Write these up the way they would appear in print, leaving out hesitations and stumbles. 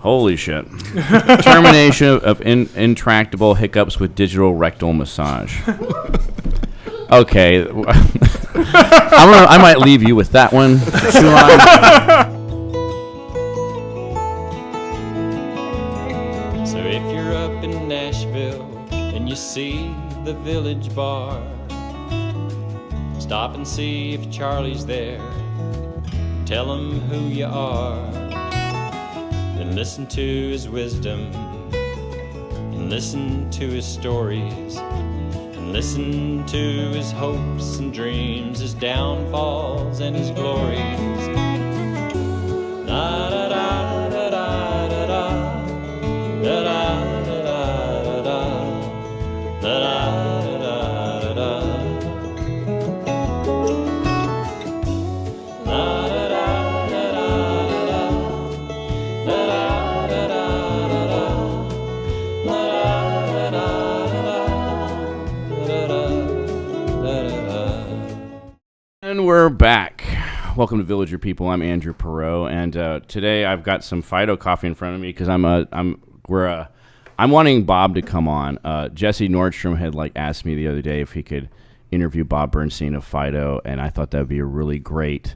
Holy shit. Termination of intractable hiccups with digital rectal massage. Okay. I might leave you with that one, Shulan. So if you're up in Nashville and you see the Village bar, stop and see if Charlie's there. Tell him who you are. And listen to his wisdom, and listen to his stories, and listen to his hopes and dreams, his downfalls and his glories. Da da da da da da da da da da da da da. And we're back. Welcome to Villager People. I'm Andrew Perot, and today I've got some Fido coffee in front of me because I'm wanting Bob to come on. Jesse Nordstrom had asked me the other day if he could interview Bob Bernstein of Fido, and I thought that would be a really great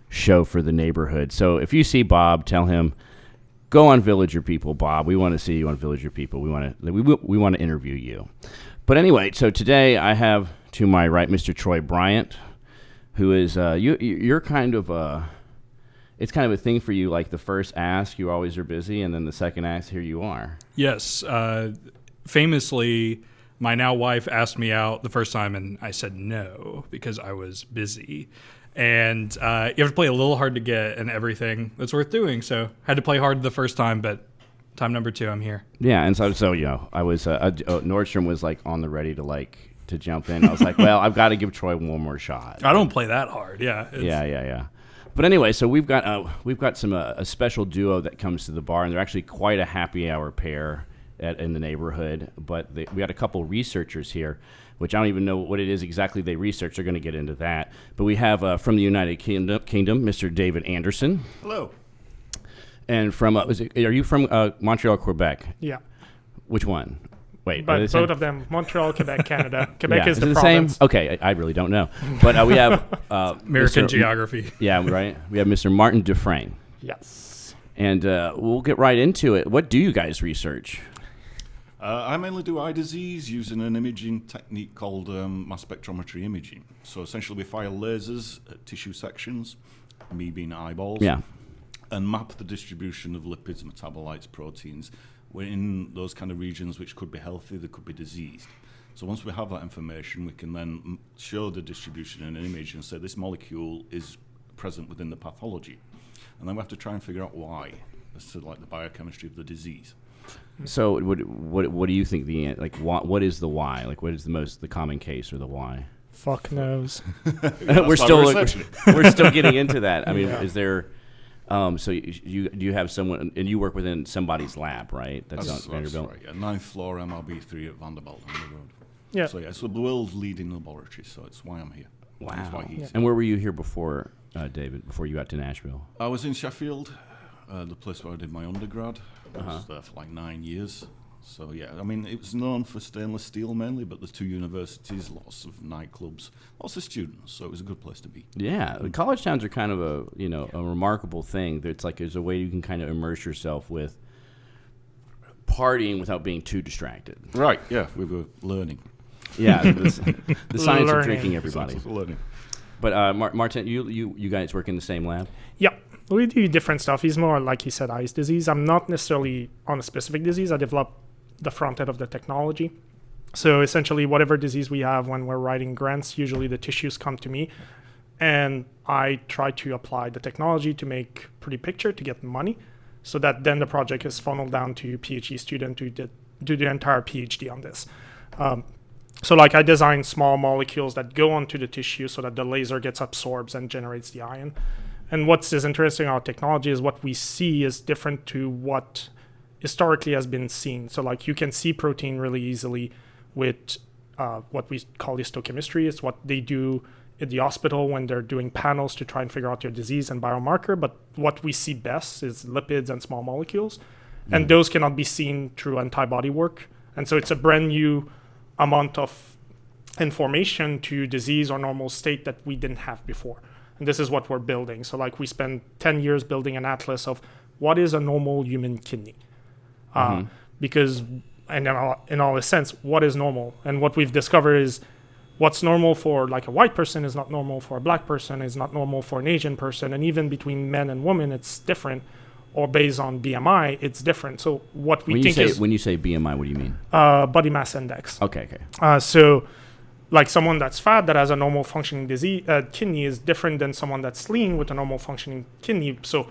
show for the neighborhood. So if you see Bob, tell him, go on Villager People, Bob. We want to see you on Villager People. We want to interview you. But anyway, so today I have to my right Mr. Troy Bryant, who is you're kind of it's kind of a thing for you. Like the first ask, you always are busy, and then the second ask, here you are. Yes, famously, my now wife asked me out the first time, and I said no because I was busy. And you have to play a little hard to get and everything that's worth doing. So had to play hard the first time, but time number 2, I'm here. Yeah, and so you know, I was Nordstrom was on the ready to jump in. I was like, well, I've got to give Troy one more shot. I don't play that hard. Yeah. Yeah. But anyway, so we've got some a special duo that comes to the bar, and they're actually quite a happy hour pair in the neighborhood. But we got a couple researchers here, which I don't even know what it is exactly they research. They're going to get into that. But we have from the United Kingdom, Mr. David Anderson. Hello. And from are you from Montreal, Quebec? Yeah. Which one? Wait, but both of them, Montreal, Quebec, Canada. Quebec yeah. is the same? province. Okay, I really don't know. But we have American geography. Yeah, right. We have Mr. Martin Defresne. Yes. And we'll get right into it. What do you guys research? I mainly do eye disease using an imaging technique called mass spectrometry imaging. So essentially we fire lasers at tissue sections, me being eyeballs, and map the distribution of lipids, metabolites, proteins. We're in those kind of regions which could be healthy, they could be diseased. So once we have that information, we can then show the distribution in an image and say this molecule is present within the pathology. And then we have to try and figure out why, as to the biochemistry of the disease. So what do you think what is the why? What is the common case or the why? Fuck knows. we're still getting into that. I mean, is there so do you have someone, and you work within somebody's lab, right? That's Vanderbilt. Right, 9th floor MRB3 at Vanderbilt on the road. Yeah. So it's the world's leading laboratory, so it's why I'm here. Wow. That's why he's here. And where were you here before, David, before you got to Nashville? I was in Sheffield, the place where I did my undergrad. I was there for 9 years. So yeah, I mean, it was known for stainless steel mainly, but there's 2 universities, lots of nightclubs, lots of students, so it was a good place to be. Yeah, the college towns are kind of a remarkable thing. It's there's a way you can kind of immerse yourself with partying without being too distracted. Right, yeah, we were learning. Yeah, the science of drinking, everybody. Learning. But Martin, you guys work in the same lab? Yeah. We do different stuff. He's more, like he said, eyes disease. I'm not necessarily on a specific disease. I develop the front end of the technology. So essentially, whatever disease we have when we're writing grants, usually the tissues come to me. And I try to apply the technology to make pretty picture to get money, so that then the project is funneled down to a PhD student to do the entire PhD on this. So I design small molecules that go onto the tissue so that the laser gets absorbed and generates the ion. And what's interesting about technology is what we see is different to what historically has been seen. So you can see protein really easily with what we call histochemistry. It's what they do at the hospital when they're doing panels to try and figure out your disease and biomarker. But what we see best is lipids and small molecules. and those cannot be seen through antibody work. And so it's a brand new amount of information to disease or normal state that we didn't have before. And this is what we're building. So like we spent 10 years building an atlas of what is a normal human kidney. Because, and in all sense, what is normal? And what we've discovered is what's normal for like a white person is not normal for a black person, is not normal for an Asian person. And even between men and women, it's different. Or based on BMI, it's different. So what we think is... When you say BMI, what do you mean? Body mass index. Okay. So like someone that's fat that has a normal functioning kidney is different than someone that's lean with a normal functioning kidney. So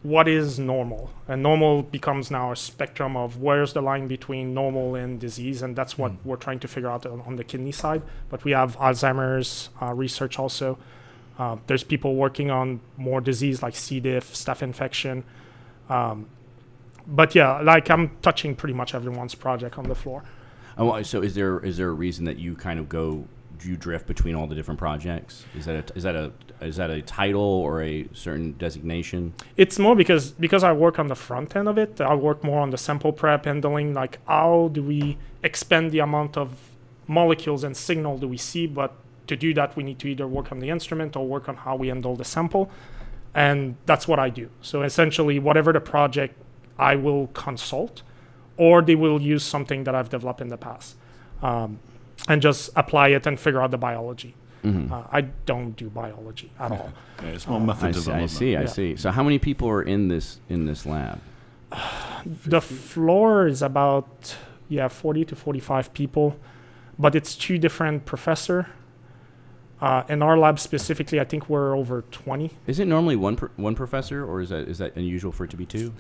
what is normal? And normal becomes now a spectrum of where's the line between normal and disease. And that's what we're trying to figure out on the kidney side. But we have Alzheimer's research also. There's people working on more disease like C. diff, staph infection. But yeah, like I'm touching pretty much everyone's project on the floor. Oh, so is there a reason that you kind of you drift between all the different projects? Is that a title or a certain designation? It's more because I work on the front end of it. I work more on the sample prep, handling like how do we expand the amount of molecules and signal do we see. But to do that, we need to either work on the instrument or work on how we handle the sample. And that's what I do. So essentially, whatever the project, I will consult, or they will use something that I've developed in the past and just apply it and figure out the biology. I don't do biology at all. Yeah, it's more method development. I see. So how many people are in this lab? The floor is about 40 to 45 people, but it's 2 different professors. In our lab specifically, I think we're over 20. Is it normally one professor, or is that unusual for it to be 2?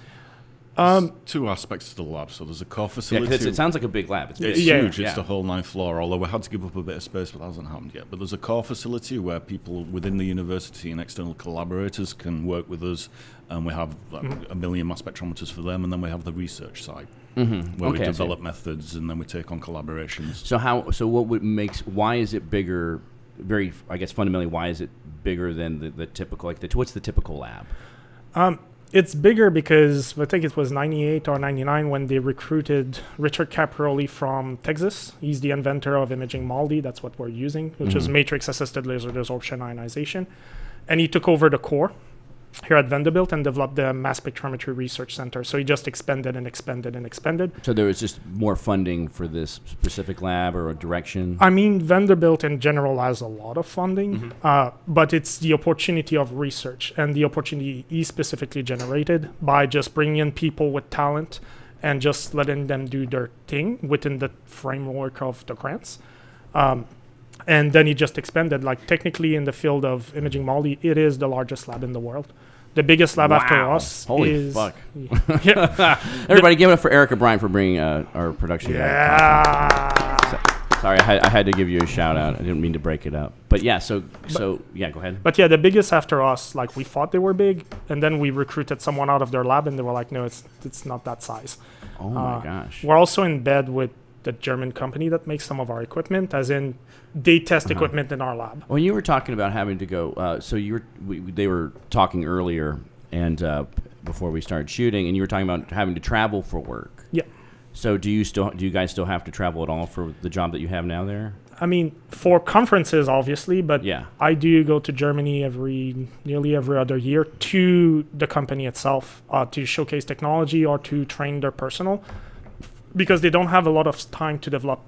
2 aspects to the lab. So there's a core facility. Yeah, it sounds like a big lab. It's big. Huge. It's the whole 9th floor, although we had to give up a bit of space, but that hasn't happened yet. But there's a core facility where people within the university and external collaborators can work with us, and we have a million mass spectrometers for them, and then we have the research side. Where we develop methods, and then we take on collaborations. Why is it bigger? Very, I guess, fundamentally, why is it bigger than the typical? What's the typical lab? It's bigger because I think it was 98 or 99 when they recruited Richard Caproli from Texas. He's the inventor of imaging MALDI. That's what we're using, which is matrix-assisted laser desorption ionization. And he took over the core here at Vanderbilt and developed the Mass Spectrometry Research Center. So he just expanded and expanded and expanded. So there was just more funding for this specific lab or a direction? I mean, Vanderbilt in general has a lot of funding, but it's the opportunity of research and the opportunity he specifically generated by just bringing in people with talent and just letting them do their thing within the framework of the grants. And then he just expanded. Like technically in the field of imaging MALDI, it is the largest lab in the world. The biggest lab after us is... Holy fuck. Everybody give it up for Erica Bryant for bringing our production guy. Sorry, I had to give you a shout out. I didn't mean to break it up. But yeah, so go ahead. But yeah, the biggest after us, like we thought they were big, and then we recruited someone out of their lab and they were like, no, it's not that size. Oh my gosh. We're also in bed with the German company that makes some of our equipment, as in they test equipment in our lab. When you were talking about having to go, they were talking earlier and before we started shooting, and you were talking about having to travel for work. Yeah. So do you guys still have to travel at all for the job that you have now there? I mean, for conferences, obviously, but yeah. I do go to Germany nearly every other year to the company itself to showcase technology or to train their personnel, because they don't have a lot of time to develop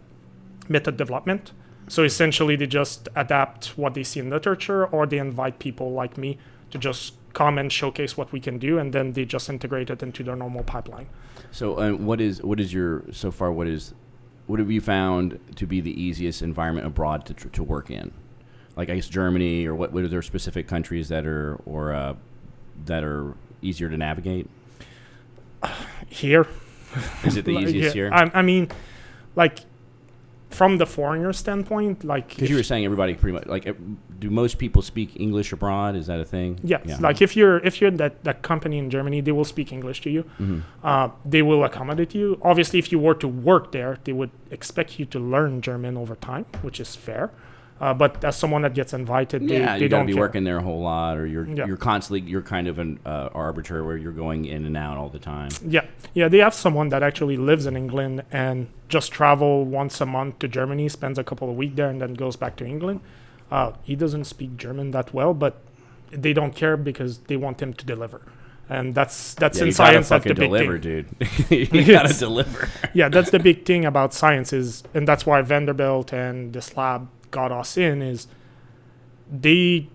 method development. So essentially, they just adapt what they see in literature, or they invite people like me to just come and showcase what we can do, and then they just integrate it into their normal pipeline. So what have you found to be the easiest environment abroad to work in? Like, I guess Germany, or what are there specific countries that are easier to navigate? Here. Is it the easiest here? I mean, like, from the foreigner standpoint, like... Because you were saying everybody pretty much... Like, do most people speak English abroad? Is that a thing? Yes. Yeah. Like, if you're that company in Germany, they will speak English to you. Mm-hmm. They will accommodate you. Obviously, if you were to work there, they would expect you to learn German over time, which is fair. But as someone that gets invited, you they gotta don't be care. working there a whole lot, or you're Yeah. you're constantly you're kind of an arbitrator where you're going in and out all the time. Yeah, they have someone that actually lives in England and just travel once a month to Germany, spends a couple of weeks there, and then goes back to England. He doesn't speak German that well, but they don't care because they want him to deliver. And that's in science, that's the big deliver, thing. dude. You gotta deliver. Yeah, that's the big thing about science and that's why Vanderbilt and this lab got us in, is they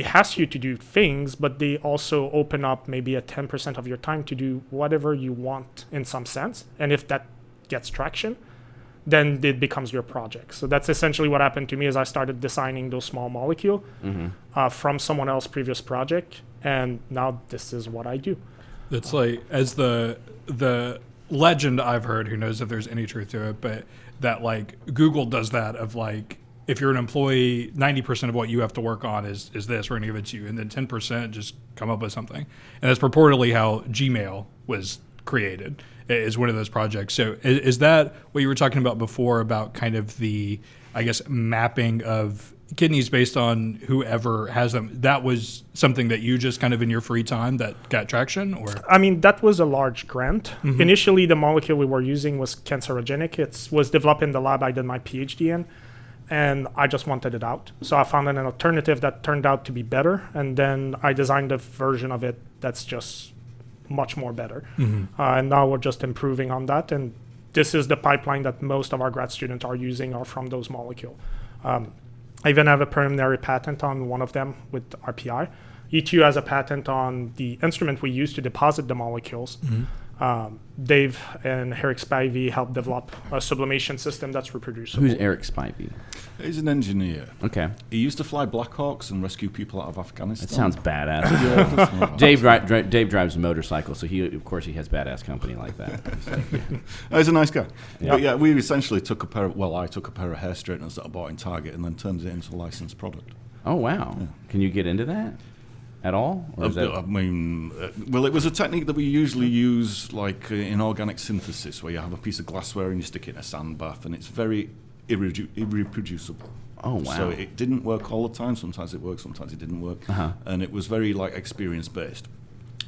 ask you to do things, but they also open up maybe a 10% of your time to do whatever you want in some sense. And if that gets traction, then it becomes your project. So that's essentially what happened to me, is I started designing those small molecule from someone else's previous project. And now this is what I do. It's like, as the legend I've heard, who knows if there's any truth to it, but that like Google does that of like, if you're an employee, 90% of what you have to work on is this, we're going to give it to you. And then 10% just come up with something. And that's purportedly how Gmail was created, is one of those projects. So is that what you were talking about before, about kind of the, I guess, mapping of kidneys based on whoever has them? That was something that you just kind of in your free time that got traction? Or I mean, that was a large grant. Initially, the molecule we were using was cancerogenic. It was developed in the lab I did my PhD in, and I just wanted it out. So I found an alternative that turned out to be better, and then I designed a version of it that's just much more better. And now we're just improving on that, and this is the pipeline that most of our grad students are using, are from those molecules. I even have a preliminary patent on one of them with RPI. E2 has a patent on the instrument we use to deposit the molecules. Dave and Eric Spivey helped develop a sublimation system that's reproducible. Who's Eric Spivey? He's an engineer. Okay. He used to fly Black Hawks and rescue people out of Afghanistan. That sounds badass. Dave drives a motorcycle, so he has badass company like that. It's like, He's a nice guy. Yeah. But yeah, we essentially took I took a pair of hair straighteners that I bought in Target and then turned it into a licensed product. oh wow. Yeah. Can you get into that at all? Or is that, I mean, well, it was a technique that we usually use, like in organic synthesis, where you have a piece of glassware and you stick it in a sand bath, and it's very irreproducible. oh wow. So it didn't work all the time. Sometimes it worked, sometimes it didn't work, and it was very like experience based.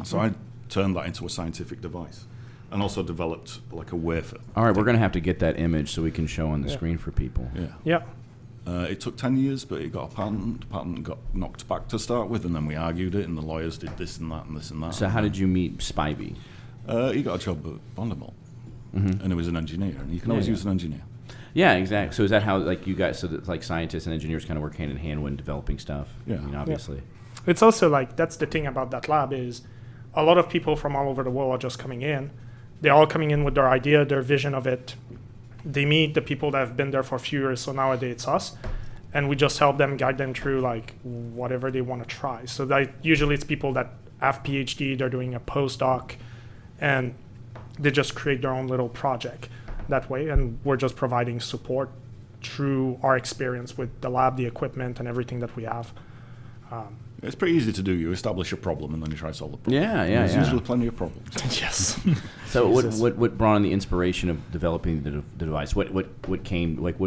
So I turned that into a scientific device, and also developed like a wafer. All right, we're gonna have to get that image so we can show on the screen for people. Yeah. It took 10 years, but it got a patent. The patent got knocked back to start with, and then we argued it, and the lawyers did this and that and this and that. So how did you meet Spivey? He got a job at Vanderbilt, and he was an engineer, and you can always use an engineer. Yeah, exactly. So is that how like you guys? So that like scientists and engineers kind of work hand in hand when developing stuff. Yeah. I mean, obviously. It's also like, that's the thing about that lab, is a lot of people from all over the world are just coming in. They're all coming in with their idea, their vision of it. They meet the people that have been there for a few years, so nowadays it's us. And we just help them, guide them through like whatever they want to try. So that usually it's people that have PhD, they're doing a postdoc, and they just create their own little project that way. And we're just providing support through our experience with the lab, the equipment, and everything that we have. It's pretty easy to do. You establish a problem, and then you try to solve the problem. There's usually plenty of problems. Yes. So what brought on the inspiration of developing the device? What came like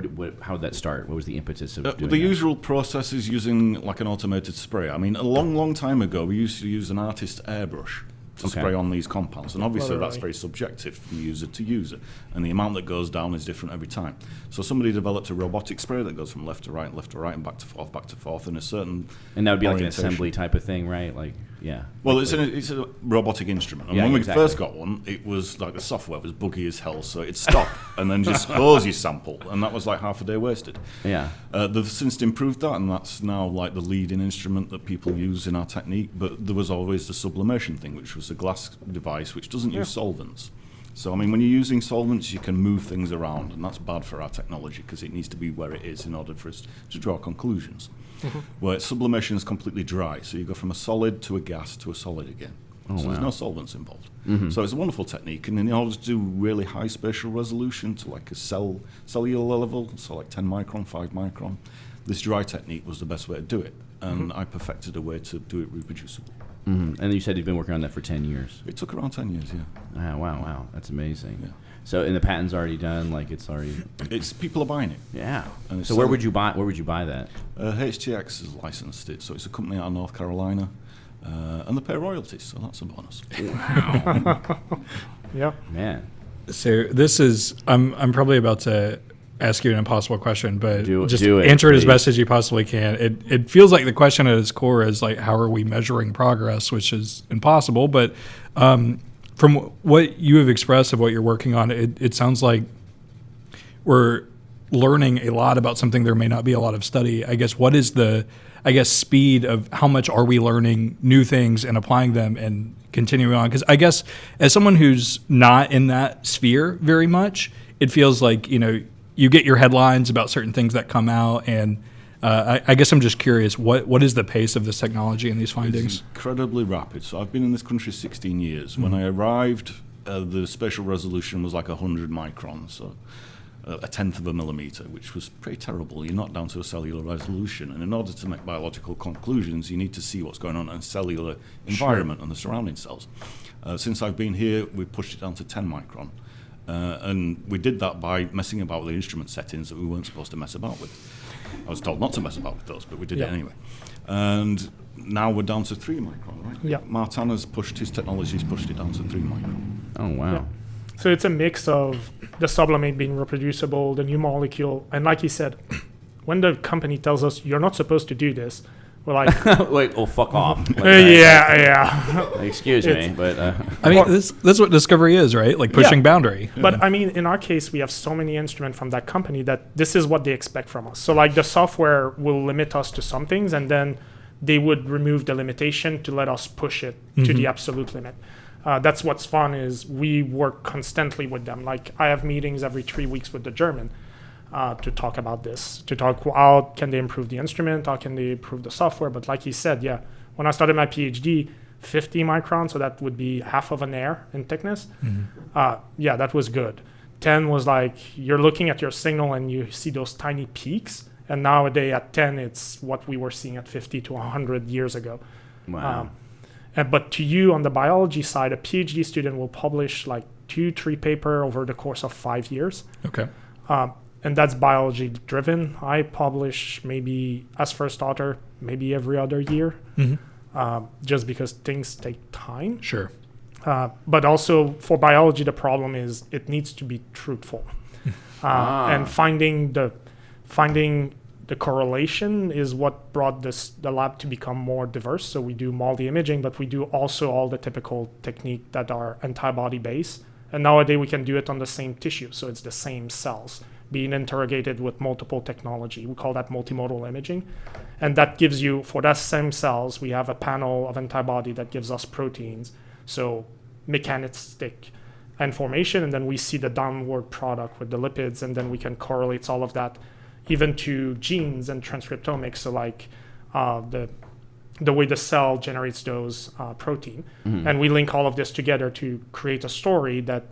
how did that start? What was the impetus of doing The that? usual process is using like an automated spray. I mean, a long time ago, we used to use an artist's airbrush to spray on these compounds, and obviously that's very subjective from user to user, and the amount that goes down is different every time. So somebody developed a robotic spray that goes from left to right, and back to forth in a certain and that would be like an orientation. assembly type of thing, right? Like Well, it's a robotic instrument, and when we first got one, it was like the software was buggy as hell, so it'd stop and then just pose your sample, and that was like half a day wasted. They've since improved that, and that's now like the leading instrument that people use in our technique. But there was always the sublimation thing, which was a glass device which doesn't use solvents. So I mean, when you're using solvents, you can move things around, and that's bad for our technology because it needs to be where it is in order for us to draw conclusions. Where sublimation is completely dry, so you go from a solid to a gas to a solid again. So there's no solvents involved. So it's a wonderful technique, and in order to do really high spatial resolution to like a cellular level, so like 10 micron, 5 micron, this dry technique was the best way to do it, and I perfected a way to do it reproducible. Mm-hmm. And you said you've been working on that for 10 years. It took around 10 years, yeah. Wow. That's amazing. Yeah. So, and the patent's already done, like it's already... It's people are buying it. Yeah. And So where would you buy that? HTX has licensed it, so it's a company out of North Carolina, and they pay royalties, so that's a bonus. Wow. Yeah. Man. So this is, I'm probably about to ask you an impossible question, but Do it, answer it as please. best as you possibly can. It feels like the question at its core is like, how are we measuring progress, which is impossible. But from what you have expressed of what you're working on, it sounds like we're learning a lot about something there may not be a lot of study. I guess what is the speed of how much are we learning new things and applying them and continuing on? Because I guess as someone who's not in that sphere very much, it feels like, you get your headlines about certain things that come out, and I guess I'm just curious, what is the pace of this technology and these findings? It's incredibly rapid. So I've been in this country 16 years. When I arrived, the spatial resolution was like 100 microns, so a tenth of a millimeter, which was pretty terrible. You're not down to a cellular resolution. And in order to make biological conclusions, you need to see what's going on in a cellular environment and the surrounding cells. Since I've been here, we've pushed it down to 10 micron. And we did that by messing about with the instrument settings that we weren't supposed to mess about with. I was told not to mess about with those, but we did it anyway. And now we're down to 3 micron, right? Yeah. Martana's pushed his technology's pushed it down to 3 micron. Oh, wow. Yeah. So it's a mix of the sublimate being reproducible, the new molecule, and like you said, when the company tells us you're not supposed to do this, we're like, Wait, fuck off. Like, yeah. excuse me, but... I mean, that's what discovery is, right? Like pushing boundary. But I mean, in our case, we have so many instruments from that company that this is what they expect from us. So like the software will limit us to some things, and then they would remove the limitation to let us push it to the absolute limit. That's what's fun is we work constantly with them. Like I have meetings every 3 weeks with the German to talk about this, to talk how can they improve the instrument, how can they improve the software. But like he said, when I started my PhD, 50 microns, so that would be half of an hair in thickness. That was good. 10 was like you're looking at your signal and you see those tiny peaks. And nowadays at 10, it's what we were seeing at 50 to 100 years ago. Wow. But to you on the biology side, a PhD student will publish like 2-3 papers over the course of 5 years. Okay. And that's biology driven. I publish maybe as first author, maybe every other year, just because things take time. Sure. But also for biology, the problem is it needs to be truthful. And finding the correlation is what brought the lab to become more diverse. So we do multi-imaging, but we do also all the typical technique that are antibody based. And nowadays we can do it on the same tissue. So it's the same cells being interrogated with multiple technology. We call that multimodal imaging. And that gives you, for that same cells, we have a panel of antibody that gives us proteins. So mechanistic information, and then we see the downward product with the lipids, and then we can correlate all of that even to genes and transcriptomics. So like the way the cell generates those protein. And we link all of this together to create a story that,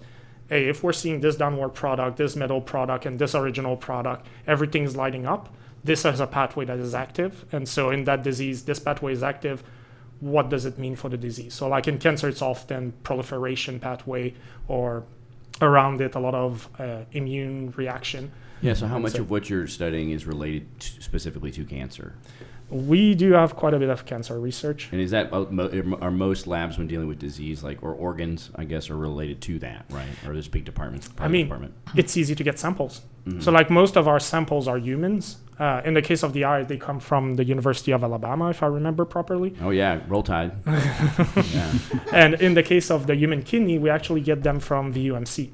hey, if we're seeing this downward product, this middle product, and this original product, everything's lighting up. This is a pathway that is active. And so in that disease, this pathway is active. What does it mean for the disease? So like in cancer, it's often proliferation pathway, or around it, a lot of immune reaction. Yeah, so how much of what you're studying is related specifically to cancer? We do have quite a bit of cancer research. And is that are most labs when dealing with disease, like, or organs, I guess, are related to that, right? Or there's big departments? It's easy to get samples. So like most of our samples are humans. In the case of the eye, they come from the University of Alabama, if I remember properly. Oh yeah, Roll Tide. Yeah. And in the case of the human kidney, we actually get them from VUMC.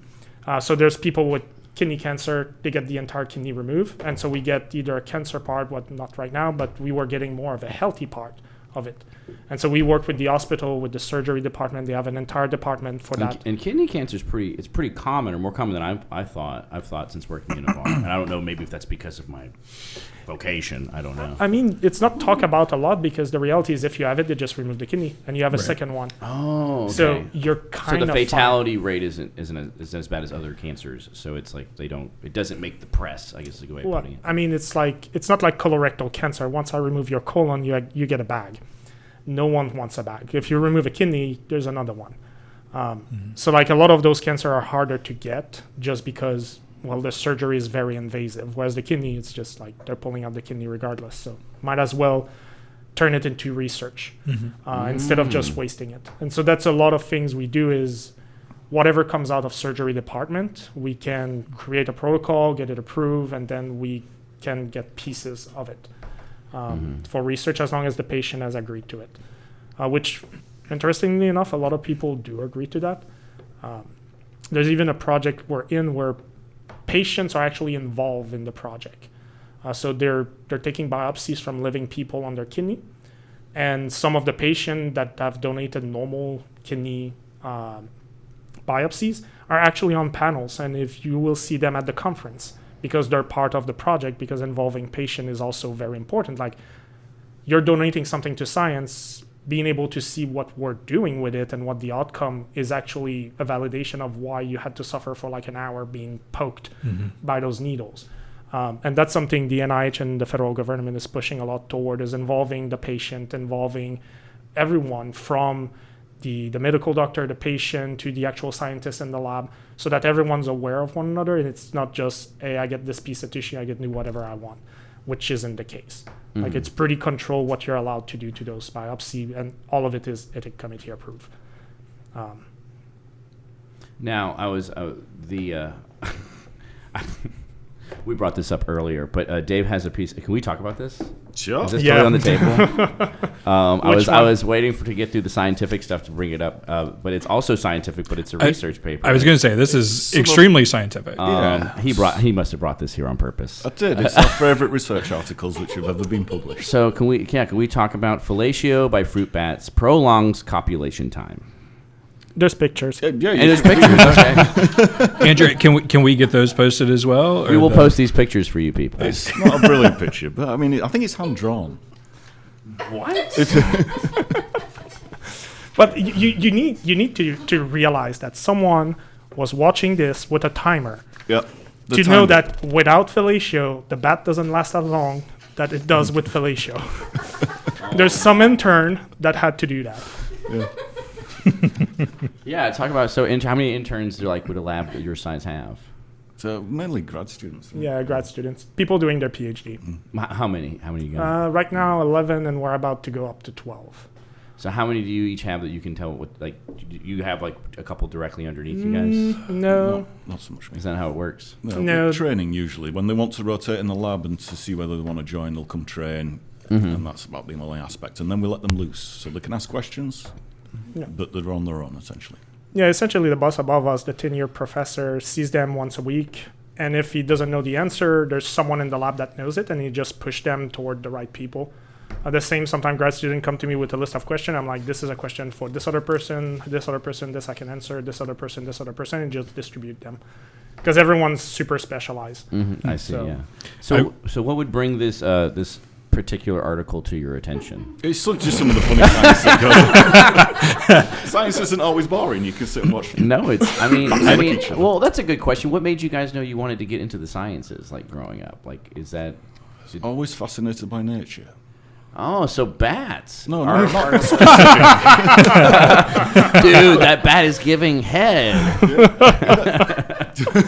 So there's people with kidney cancer, they get the entire kidney removed. And so we get either a cancer part, what not right now, but we were getting more of a healthy part of it. And so we work with the hospital, with the surgery department. They have an entire department for that. And kidney cancer is pretty common, or more common than I've thought since working in a farm. And I don't know, maybe if that's because of my vocation, I don't know. I mean, it's not talked about a lot because the reality is if you have it, they just remove the kidney and you have a second one. Oh, okay. So you're kind of So the fatality rate isn't as bad as other cancers. So it's like it doesn't make the press, I guess is a good way of putting it. I mean, it's not like colorectal cancer. Once I remove your colon, you get a bag. no one wants a bag. If you remove a kidney, there's another one. So like a lot of those cancers are harder to get just because, well, the surgery is very invasive, whereas the kidney, it's just like they're pulling out the kidney regardless. So might as well turn it into research instead of just wasting it. And so that's a lot of things we do is whatever comes out of surgery department, we can create a protocol, get it approved, and then we can get pieces of it for research as long as the patient has agreed to it, which interestingly enough, a lot of people do agree to that. There's even a project we're in where patients are actually involved in the project. So they're taking biopsies from living people on their kidney, and some of the patients that have donated normal kidney biopsies are actually on panels, and if you will see them at the conference because they're part of the project, because involving patient is also very important. Like, you're donating something to science, being able to see what we're doing with it and what the outcome is actually a validation of why you had to suffer for like an hour being poked by those needles. And that's something the NIH and the federal government is pushing a lot toward, is involving the patient, involving everyone from the medical doctor, the patient, to the actual scientist in the lab, so that everyone's aware of one another. And it's not just, hey, I get this piece of tissue, I get do whatever I want, which isn't the case. Like, it's pretty controlled what you're allowed to do to those biopsy, and all of it is ethics committee approved. Now, I was we brought this up earlier, but Dave has a piece. Can we talk about this? Sure. Is this totally on the table? I was waiting to get through the scientific stuff to bring it up, but it's also scientific, but it's a research paper. I was going to say, this is extremely scientific. He must have brought this here on purpose. I did. It's our favourite research articles which have ever been published. So can we talk about fellatio by fruit bats prolongs copulation time? There's pictures. There's pictures. Okay. Andrew, can we get those posted as well? We will post these pictures for you people. It's not a brilliant picture, but I mean, I think it's hand drawn. What? But you need to realize that someone was watching this with a timer. Yep. To know that without fellatio, the bat doesn't last as long that it does with fellatio. There's some intern that had to do that. Yeah. Yeah, talk about, how many interns would a lab at your size have? So mainly grad students. Yeah, grad students. People doing their PhD. How many you got? Right now, 11, and we're about to go up to 12. So how many do you each have that you can tell what, do you have a couple directly underneath you guys? No. Not so much. Is that how it works? No. Training usually. When they want to rotate in the lab and to see whether they want to join, they'll come train. And that's about the only aspect. And then we let them loose so they can ask questions. Yeah. But they're on their own, essentially. Yeah, essentially the boss above us, the tenured professor, sees them once a week. And if he doesn't know the answer, there's someone in the lab that knows it, and he just pushes them toward the right people. The same, sometimes grad students come to me with a list of questions. I'm like, this is a question for this other person, this I can answer, this other person, and just distribute them. Because everyone's super specialized. I see, yeah. So what would bring this this particular article to your attention? It's just some of the funny science that goes. Science isn't always boring. You can sit and watch. No, it's. I mean, well, that's a good question. What made you guys know you wanted to get into the sciences, growing up? Is that? Always fascinated by nature. Oh, so bats. No, not specific. Dude, that bat is giving head.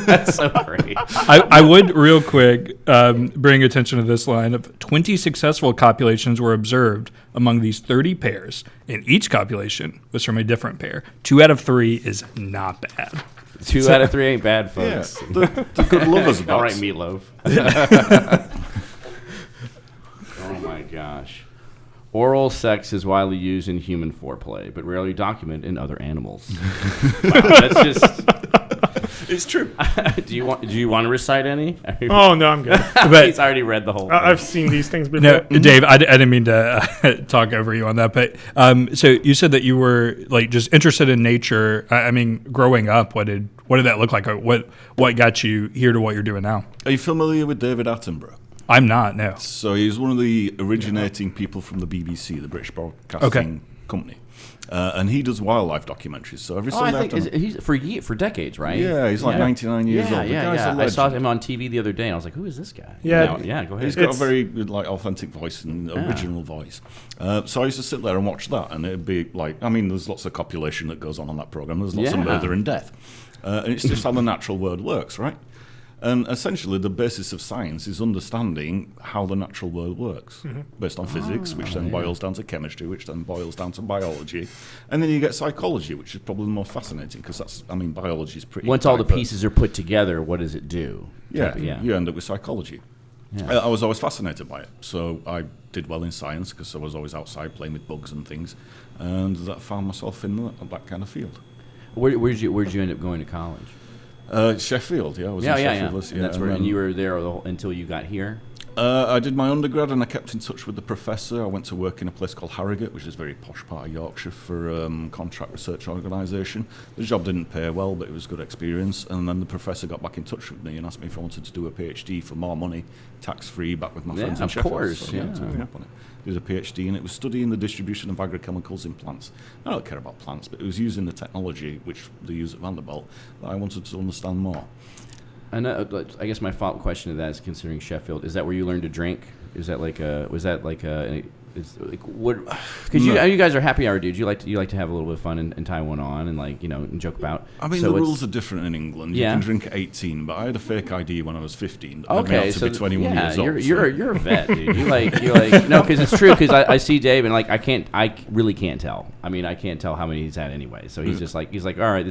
That's so great. I would real quick bring attention to this line of 20 successful copulations were observed among these 30 pairs, and each copulation was from a different pair. 2 out of 3 is not bad. 2 out of 3 ain't bad, folks. Yeah, the good lovers. All right, Meatloaf. Oh my gosh. Oral sex is widely used in human foreplay, but rarely documented in other animals. Wow, that's just. It's true. Do you want to recite any? Oh no, I'm good. But he's already read the whole thing. I've seen these things before. No, Dave, I didn't mean to talk over you on that, but so you said that you were just interested in nature. I mean, growing up, what did that look like? What got you here to what you're doing now? Are you familiar with David Attenborough? I'm not, no. So he's one of the originating people from the BBC, the British Broadcasting Company. And he does wildlife documentaries. So every Sunday he's for decades, right? Yeah, he's like 99 years old. Yeah. I saw him on TV the other day, and I was like, "Who is this guy?" Yeah, go ahead. He's got a very like authentic voice and original voice. So I used to sit there and watch that, and it'd be like, I mean, there's lots of copulation that goes on that program. There's lots of murder and death, and it's just how the natural world works, right? And essentially, the basis of science is understanding how the natural world works, based on physics, which then boils down to chemistry, which then boils down to biology. And then you get psychology, which is probably the most fascinating, because biology is pretty... Once all the pieces are put together, what does it do? Yeah, you end up with psychology. Yeah. I was always fascinated by it. So I did well in science, because I was always outside playing with bugs and things, and that found myself in that kind of field. Where'd you end up going to college? Sheffield, yeah. I was in Sheffield. And that's where, and you were there until you got here? I did my undergrad, and I kept in touch with the professor. I went to work in a place called Harrogate, which is a very posh part of Yorkshire, for a contract research organisation. The job didn't pay well, but it was a good experience. And then the professor got back in touch with me and asked me if I wanted to do a PhD for more money, tax-free, back with my friends in Sheffield. Of course, so, took me up on it. Did a PhD, and it was studying the distribution of agrochemicals in plants. I don't care about plants, but it was using the technology, which they use at Vanderbilt, that I wanted to understand more. And I guess my follow-up question to that is, considering Sheffield, is that where you learned to drink? Is that what? Because you guys are happy hour dudes. You like to have a little bit of fun and tie one on and and joke about. I mean, the rules are different in England. You can drink at 18, but I had a fake ID when I was 15. Okay, so be 21 years old. You're a vet, dude. You like no, because it's true. Because I see Dave and I really can't tell. I mean, I can't tell how many he's had anyway. So he's just like all right,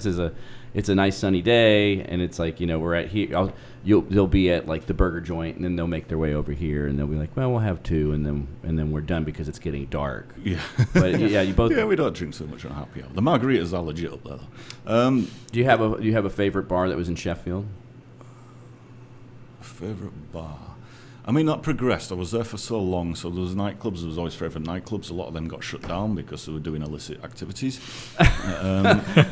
it's a nice sunny day, and it's we're at here. They'll be at the burger joint, and then they'll make their way over here, and they'll be like, well, we'll have two, and then we're done because it's getting dark. Yeah, but you both. Yeah, we don't drink so much on happy hour. The margaritas are legit up there, though. Do you have a favorite bar that was in Sheffield? Favorite bar? I mean, that progressed. I was there for so long, so there was nightclubs. There was always favourite nightclubs. A lot of them got shut down because they were doing illicit activities. They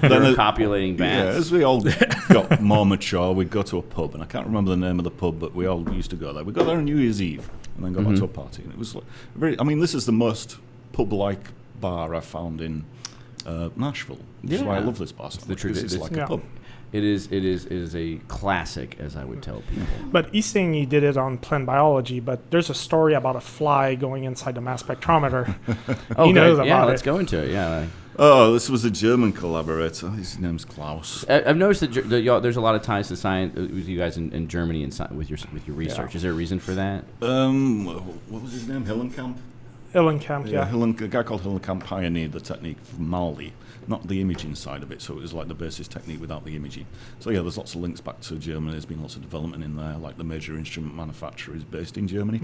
were copulating bands. Yeah, as we all got more mature, we'd go to a pub, and I can't remember the name of the pub, but we all used to go there. We'd go there on New Year's Eve, and then go back to a party. And it was this is the most pub-like bar I've found in Nashville, which is why I love this bar so much. The truth is, like a pub. It is a classic, as I would tell people. But he's saying he did it on plant biology, but there's a story about a fly going inside the mass spectrometer. He knows about it. Let's go into it, yeah. Oh, this was a German collaborator. His name's Klaus. I've noticed that there's a lot of ties to science with you guys in Germany and with your research. Yeah. Is there a reason for that? What was his name? Hillenkamp? Hillenkamp, yeah. A guy called Hillenkamp pioneered the technique from Mali, not the imaging side of it, so it was like the basis technique without the imaging. So yeah, there's lots of links back to Germany. There's been lots of development in there, like the major instrument manufacturer is based in Germany.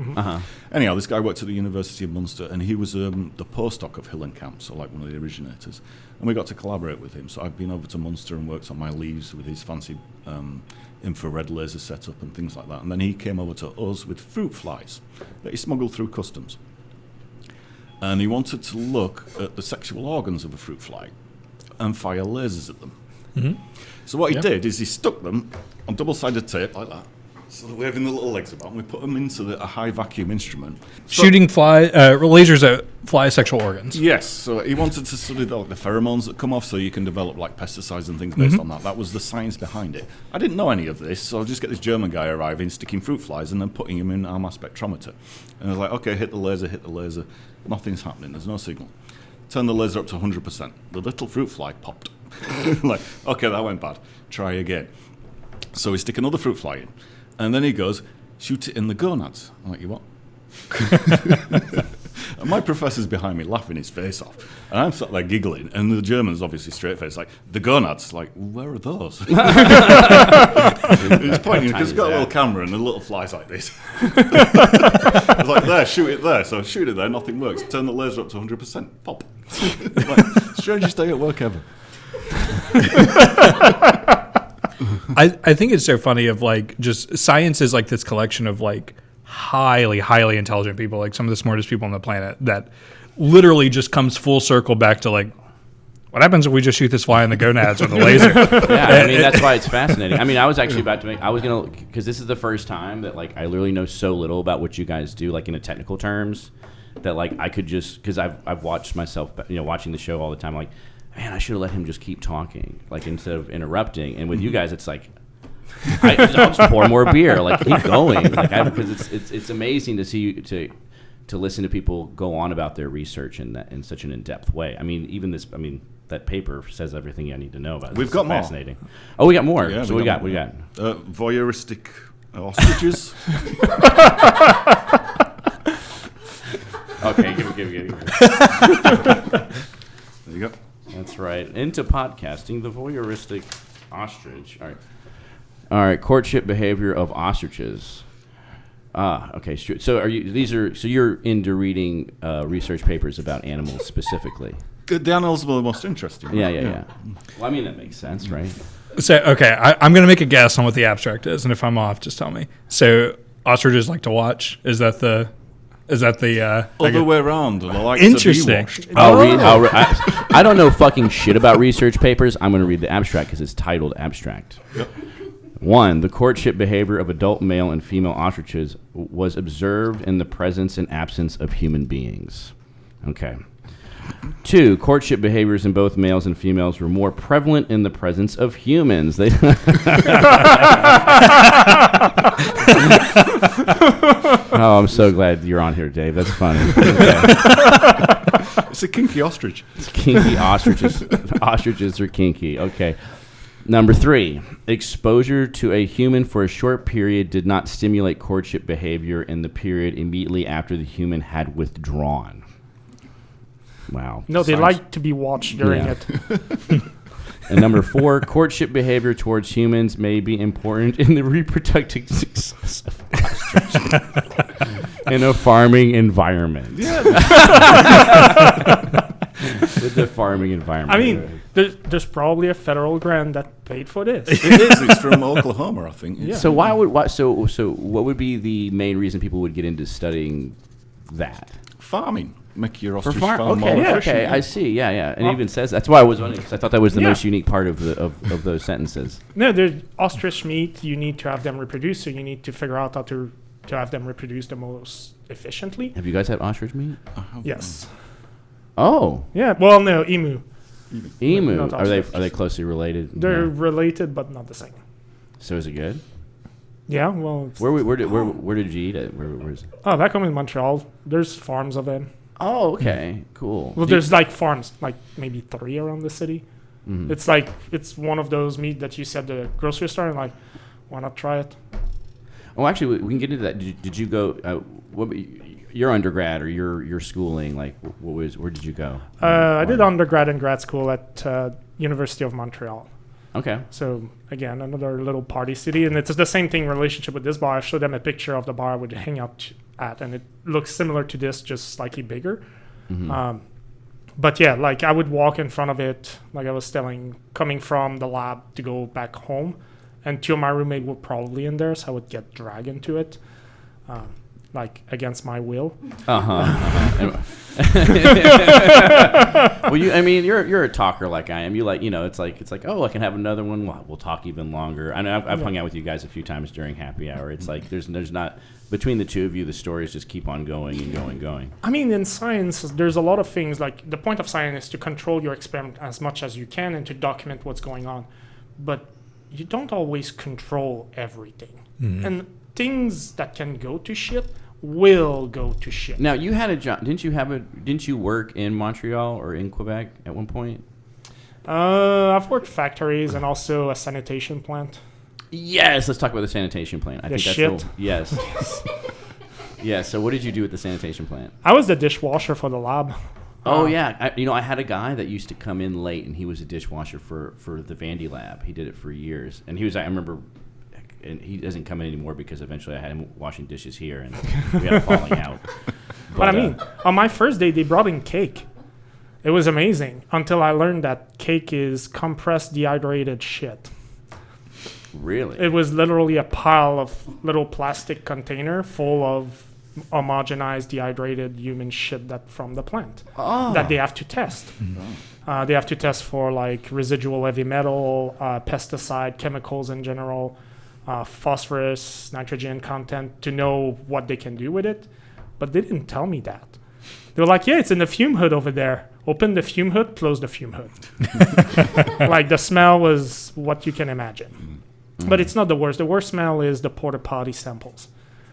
Anyhow, this guy worked at the University of Munster, and he was the postdoc of Hillenkamp, so like one of the originators. And we got to collaborate with him. So I've been over to Munster and worked on my leaves with his fancy infrared laser setup and things like that. And then he came over to us with fruit flies that he smuggled through customs. And he wanted to look at the sexual organs of a fruit fly and fire lasers at them. So what he did is he stuck them on double-sided tape like that, so they're waving the little legs about, and we put them into a high vacuum instrument. Shooting lasers at fly sexual organs. Yes, so he wanted to study the pheromones that come off, so you can develop pesticides and things based on that. That was the science behind it. I didn't know any of this, so I'll just get this German guy arriving, sticking fruit flies, and then putting him in our mass spectrometer. And I was like, okay, hit the laser. Nothing's happening. There's no signal. Turn the laser up to 100%. The little fruit fly popped. Okay, that went bad. Try again. So we stick another fruit fly in. And then he goes, shoot it in the gonads. I'm like, you what? And my professor's behind me laughing his face off. And I'm sat there giggling. And the German's obviously straight face, like, the gonads. Like, where are those? He's pointing because he's got a little camera and the little fly's like this. I was like, there, shoot it there. So I shoot it there, nothing works. Turn the laser up to 100%. Pop. Strangest day at work ever. I think it's so funny of just science is this collection of highly intelligent people, some of the smartest people on the planet, that literally just comes full circle back to what happens if we just shoot this fly in the gonads with a laser? Yeah, I mean, that's why it's fascinating. I mean, I was actually because this is the first time that I literally know so little about what you guys do, in a technical terms. that like I could just, because I've watched myself, watching the show all the time, like, man, I should have let him just keep talking, like instead of interrupting. And with you guys, it's like, I'll just pour more beer, like keep going, like because it's amazing to see you to listen to people go on about their research in such an in-depth way. I mean, even that paper says everything I need to know about it. We've got more. Fascinating. Oh, we got more. Yeah, so we got voyeuristic ostriches. Okay, give it. There you go. That's right. Into podcasting, the voyeuristic ostrich. All right. Courtship behavior of ostriches. Okay. So you're into reading research papers about animals specifically? The animals are the most interesting. Right? Yeah. Well, I mean that makes sense, right? So okay, I'm going to make a guess on what the abstract is, and if I'm off, just tell me. So ostriches like to watch. Is that the other way around? Like interesting. To be I don't know fucking shit about research papers. I'm going to read the abstract because it's titled abstract. Yep. 1. The courtship behavior of adult male and female ostriches was observed in the presence and absence of human beings. Okay. 2. Courtship behaviors in both males and females were more prevalent in the presence of humans. Oh, I'm so glad you're on here, Dave. That's funny. Okay. It's a kinky ostrich. It's kinky ostriches. Ostriches are kinky. Okay. Number 3, exposure to a human for a short period did not stimulate courtship behavior in the period immediately after the human had withdrawn. Wow. No, they like to be watched during it. And number 4, courtship behavior towards humans may be important in the reproductive success of ostriches in a farming environment. Yeah. With the farming environment. I mean, there's probably a federal grant that paid for this. It is. It's from Oklahoma, I think. Yeah. So what would be the main reason people would get into studying that? Farming. Make your ostrich farm. farm Okay, more yeah, efficient. okay, I see. Yeah. And it even says that's why I was wondering, because I thought that was the most unique part of those sentences. No, there's ostrich meat. You need to have them reproduce, so you need to figure out how to have them reproduce the most efficiently. Have you guys had ostrich meat? Yes. Oh. Yeah. Well, no, emu. Emu. Not Are they ostrich. closely related? They're No. related, but not the same. So is it good? Yeah. Well. Where did you eat it? Where is it? Oh, back home in Montreal, there's farms of them. Oh, okay, cool. Well, there's like farms, like maybe 3 around the city. Mhm. It's one of those meat that you said the grocery store, and like, why not try it? Oh, actually, we can get into that. Did you go? Your undergrad or your schooling? Like, where did you go? I did undergrad and grad school at University of Montreal. Okay. So again, another little party city, and it's the same thing relationship with this bar. I showed them a picture of the bar I would hang out at, and it looks similar to this, just slightly bigger. Mm-hmm. But yeah, like I would walk in front of it, like I was telling, coming from the lab to go back home, and 2 of my roommates were probably in there, so I would get dragged into it, like against my will. Well, you're a talker like I am. It's like, oh, I can have another one. We'll talk even longer. I know I've hung out with you guys a few times during happy hour. It's like there's not between the two of you, the stories just keep on going and going and going. I mean, in science, there's a lot of things. Like the point of science is to control your experiment as much as you can and to document what's going on, but you don't always control everything. Mm-hmm. And things that can go to shit will go to shit. Now, you had a job. Didn't you work in Montreal or in Quebec at one point? I've worked factories and also a sanitation plant. Yes, let's talk about the sanitation plant. I think that's shit. Yes. Yeah. So, what did you do at the sanitation plant? I was the dishwasher for the lab. Oh yeah, I had a guy that used to come in late, and he was a dishwasher for the Vandy Lab. He did it for years, and I remember. And he doesn't come in anymore because eventually I had him washing dishes here, and we had a falling out. But I mean, on my first day, they brought in cake. It was amazing until I learned that cake is compressed, dehydrated shit. Really? It was literally a pile of little plastic container full of homogenized, dehydrated human shit from the plant that they have to test. Mm-hmm. They have to test for like residual heavy metal, pesticide, chemicals in general. Phosphorus, nitrogen content to know what they can do with it. But they didn't tell me that. They were like, yeah, it's in the fume hood over there. Open the fume hood, close the fume hood. Like the smell was what you can imagine. But it's not the worst. The worst smell is the porta potty samples.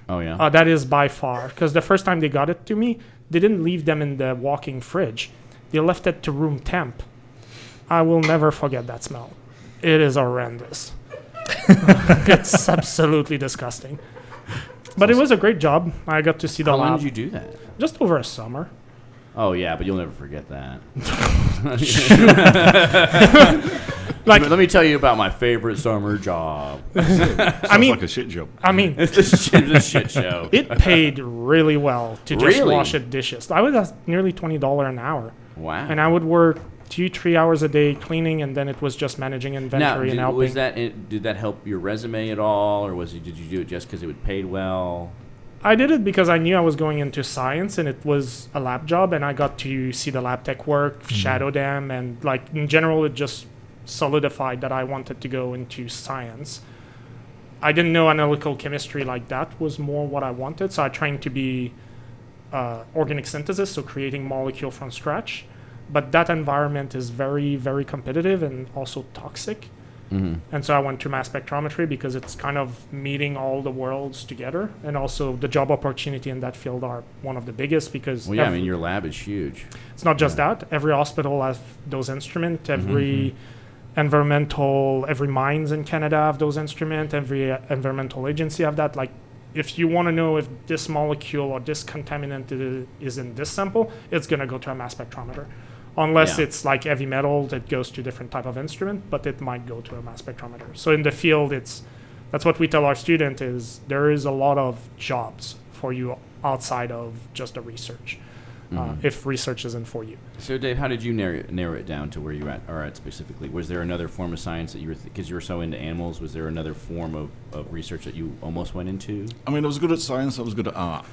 Oh, yeah? That is by far. Because the first time they got it to me, they didn't leave them in the walk-in fridge. They left it to room temp. I will never forget that smell. It is horrendous. It's absolutely disgusting. But it was a great job. I got to see the How lab. long did you do that? Just over a summer. Oh, yeah, but you'll never forget that. Like, Let me tell you about my favorite summer job. Sounds like a shit job. I mean, It's a shit show. it paid really well to just Really? wash it dishes. I was at nearly $20 an hour. Wow. And I would work 2-3 hours a day cleaning, and then it was just managing Now, inventory and helping. did that help your resume at all, or did you do it just because it would paid well? I did it because I knew I was going into science, and it was a lab job, and I got to see the lab tech work, shadow them, and like in general, it just solidified that I wanted to go into science. I didn't know analytical chemistry like that was more what I wanted, so I trained to be organic synthesis, so creating molecule from scratch. But that environment is very, very competitive and also toxic. And so I went to mass spectrometry because it's kind of meeting all the worlds together. And also the job opportunity in that field are one of the biggest because Well, yeah, I mean, your lab is huge. it's not just that. Every hospital has those instruments. Every every mines in Canada have those instruments. Every environmental agency have that. Like, if you want to know if this molecule or this contaminant is in this sample, it's going to go to a mass spectrometer. Unless Yeah. it's like heavy metal that goes to different type of instrument, but it might go to a mass spectrometer. So in the field, that's what we tell our student is there is a lot of jobs for you outside of just the research, if research isn't for you. So, Dave, how did you narrow it down to where you are at specifically? Was there another form of science that you were, because you were so into animals, was there another form of research that you almost went into? I mean, I was good at science, I was good at art.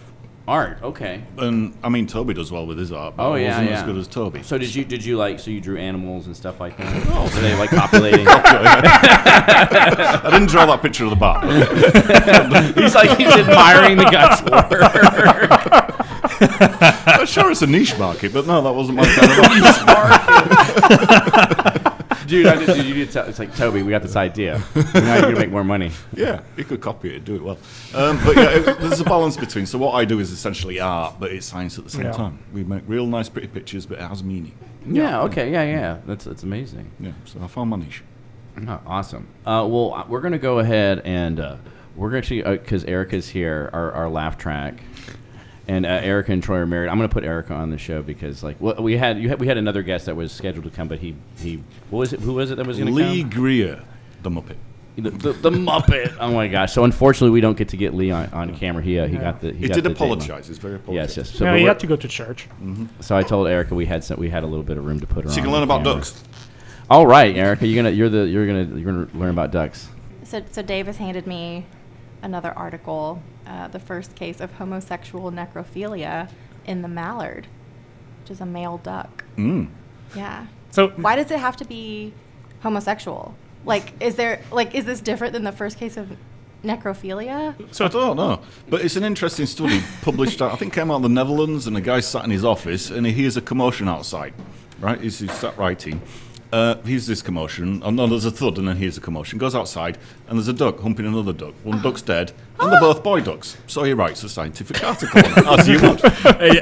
Art, okay. And, I mean, Toby does well with his art, but Oh, I yeah, wasn't yeah. as good as Toby. So did you like, so you drew animals and stuff like that? Oh, were they like copulating? I didn't draw that picture of the bar. he's admiring the guy's work. I'm sure it's a niche market, but no, that wasn't my kind of art. Dude, it's like, Toby, we got this idea. Now you're going to make more money. Yeah, you could copy it and do it well. But yeah, there's a balance between. So what I do is essentially art, but it's science at the same Yeah. time. We make real nice, pretty pictures, but it has meaning. Yeah, okay, yeah. That's amazing. Yeah, so I found my niche. Oh, awesome. Well, we're going to go ahead and we're going to, because Erica's here, our laugh track. And Erica and Troy are married. I'm going to put Erica on the show because, like, we had another guest that was scheduled to come, but he what was it? Who was it that was going to come? Lee Greer, the Muppet. The Muppet. Oh my gosh! So unfortunately, we don't get to get Lee on camera. He got the. He did apologize. He's very apologetic. Yes. So, Yeah, you had to go to church. so I told Erica we had a little bit of room to put her on. So you can learn the about camera. ducks. All right, Erica, you're gonna learn about ducks. So Dave has handed me another article, the first case of homosexual necrophilia in the mallard, which is a male duck. Yeah. So Why does it have to be homosexual? Is this different than the first case of necrophilia? So I don't know, but it's an interesting study published. I think came out in the Netherlands, and a guy sat in his office and he hears a commotion outside. Right, he's sat writing. Here's this commotion. Oh no, there's a thud, and then here's a commotion. Goes outside, and there's a duck humping another duck. One duck's dead, and they're both boy ducks. So he writes a scientific article on it, as you would.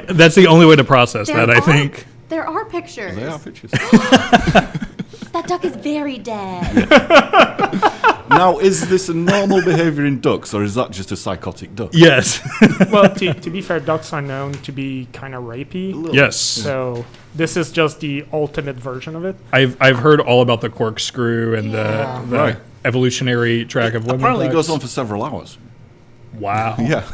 That's the only way to process that, I think. There are pictures. They are pictures. That duck is very dead. Now, is this a normal behaviour in ducks, or is that just a psychotic duck? Yes. well, to be fair, ducks are known to be kind of rapey. Yes. So this is just the ultimate version of it. I've heard all about the corkscrew and Yeah. the Right. evolutionary track of women. Apparently, it ducks. goes on for several hours. Wow. Yeah.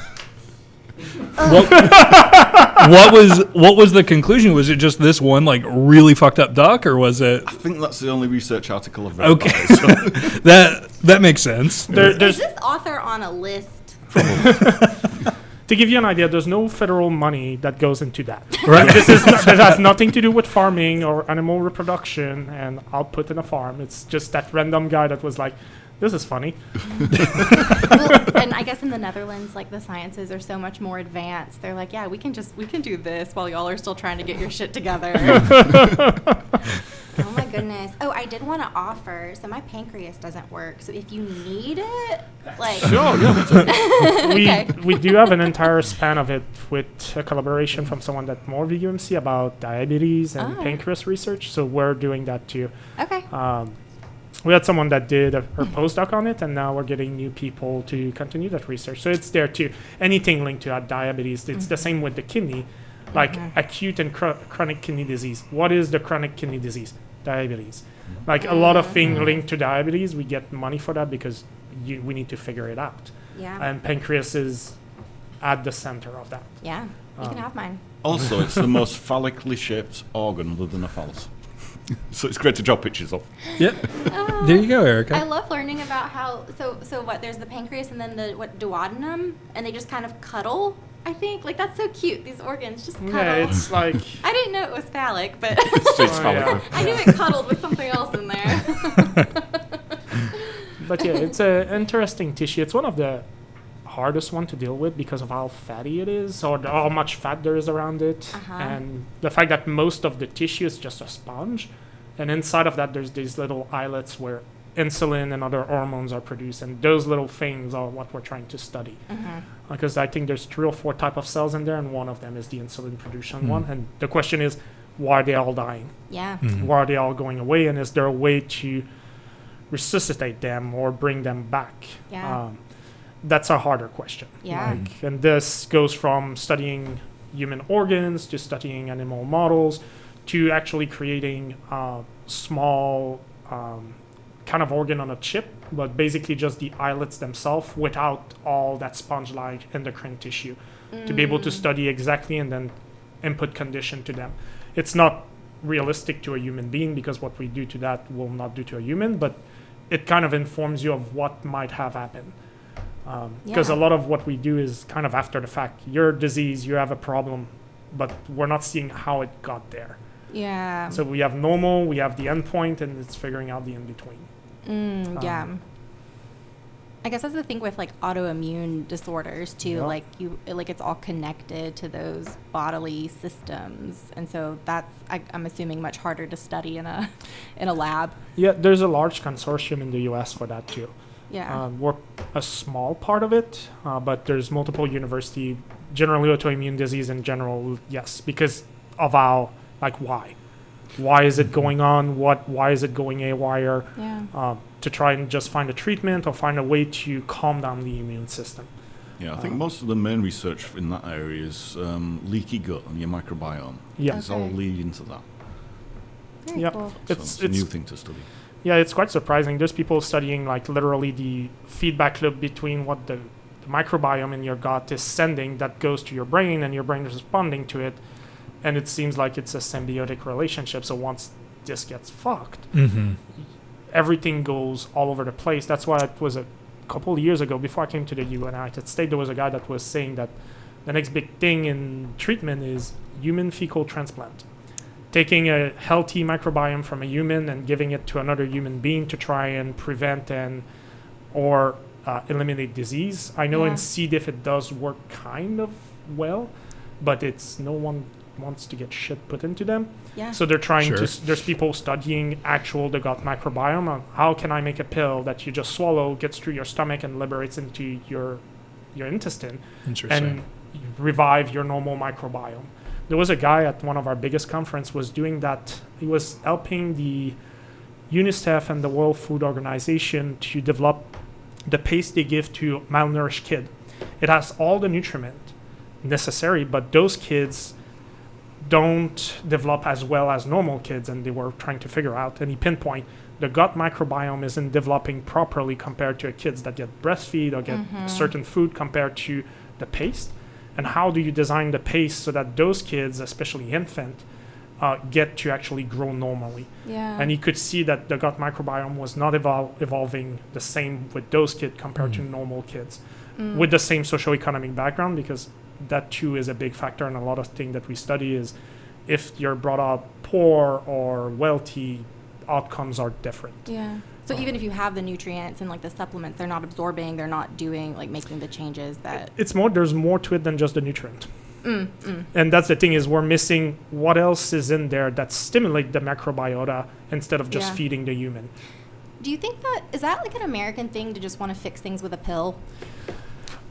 What was the conclusion? Was it just this one really fucked up duck, or was it? I think that's the only research article I've read. Okay. About it, so. That makes sense. Is this author on a list? To give you an idea, there's no federal money that goes into that. Right. That has nothing to do with farming or animal reproduction and output in a farm. It's just that random guy that was like, this is funny. Well, and I guess in the Netherlands, like the sciences are so much more advanced. They're like, yeah, we can do this while y'all are still trying to get your shit together. Oh my goodness. Oh, I did want to offer. So my pancreas doesn't work. So if you need it, like Sure, yeah. We do have an entire span of it with a collaboration from someone at more VUMC about diabetes and pancreas research. So we're doing that too. Okay. We had someone that did her postdoc on it, and now we're getting new people to continue that research. So it's there too. Anything linked to diabetes, it's the same with the kidney, like acute and chronic kidney disease. What is the chronic kidney disease? Diabetes. Like a lot of things linked to diabetes, we get money for that because we need to figure it out. Yeah. And pancreas is at the center of that. Yeah. You can have mine. Also, it's the most phallically shaped organ other than a phallus. So it's great to draw pictures of. Yep. There you go, Erica. I love learning about how. So what? There's the pancreas and then the duodenum, and they just kind of cuddle. I think like that's so cute. These organs just cuddle. Yeah, it's like I didn't know it was phallic, but It's phallic. I knew it cuddled with something else in there. But yeah, it's an interesting tissue. It's one of the hardest one to deal with because of how fatty it is, or how much fat there is around it, and the fact that most of the tissue is just a sponge, and inside of that there's these little islets where insulin and other hormones are produced, and those little things are what we're trying to study. Because I think there's 3 or 4 type of cells in there, and one of them is the insulin production one, and the question is, why are they all dying? Yeah. Why are they all going away, and is there a way to resuscitate them or bring them back? Yeah. That's a harder question. Yeah. And this goes from studying human organs to studying animal models to actually creating a small kind of organ on a chip, but basically just the islets themselves without all that sponge-like endocrine tissue to be able to study exactly and then input condition to them. It's not realistic to a human being because what we do to that will not do to a human, but it kind of informs you of what might have happened. Because a lot of what we do is kind of after the fact. You're diseased, you have a problem, but we're not seeing how it got there. Yeah. So we have normal, we have the endpoint, and it's figuring out the in-between. Yeah. I guess that's the thing with like autoimmune disorders too. Like it's all connected to those bodily systems, and so that's I'm assuming much harder to study in a lab. Yeah, there's a large consortium in the U.S. for that too. Yeah. We're a small part of it, but there's multiple university, generally autoimmune disease in general, yes, because of how, like, why? Why is it going on? Why is it going haywire? Yeah. To try and just find a treatment or find a way to calm down the immune system. Yeah, I think most of the main research in that area is leaky gut and your microbiome. Yeah. It's all lead into that. Very Yeah. cool. So it's a new thing to study. Yeah, it's quite surprising. There's people studying like literally the feedback loop between what the microbiome in your gut is sending that goes to your brain, and your brain is responding to it. And it seems like it's a symbiotic relationship. So once this gets fucked, everything goes all over the place. That's why it was a couple of years ago, before I came to the United States, there was a guy that was saying that the next big thing in treatment is human fecal transplant. Taking a healthy microbiome from a human and giving it to another human being to try and prevent or eliminate disease. I know in C. diff it does work kind of well, but it's no one wants to get shit put into them. Yeah. So they're trying there's people studying the gut microbiome. How can I make a pill that you just swallow, gets through your stomach and liberates into your intestine and revive your normal microbiome? There was a guy at one of our biggest conference was doing that. He was helping the UNICEF and the World Food Organization to develop the paste they give to malnourished kid. It has all the nutriment necessary, but those kids don't develop as well as normal kids, and they were trying to figure out, and he pinpoint the gut microbiome isn't developing properly compared to kids that get breastfeed or get certain food compared to the paste. And how do you design the paste so that those kids, especially infant, get to actually grow normally? Yeah. And you could see that the gut microbiome was not evolving the same with those kids compared to normal kids with the same socioeconomic background, because that too is a big factor in a lot of things that we study is if you're brought up poor or wealthy, outcomes are different. Yeah. So even if you have the nutrients and like the supplements, they're not absorbing, they're not doing like making the changes that. It's more. There's more to it than just the nutrient. And that's the thing is we're missing what else is in there that stimulate the microbiota instead of just feeding the human. Do you think that is that like an American thing to just want to fix things with a pill?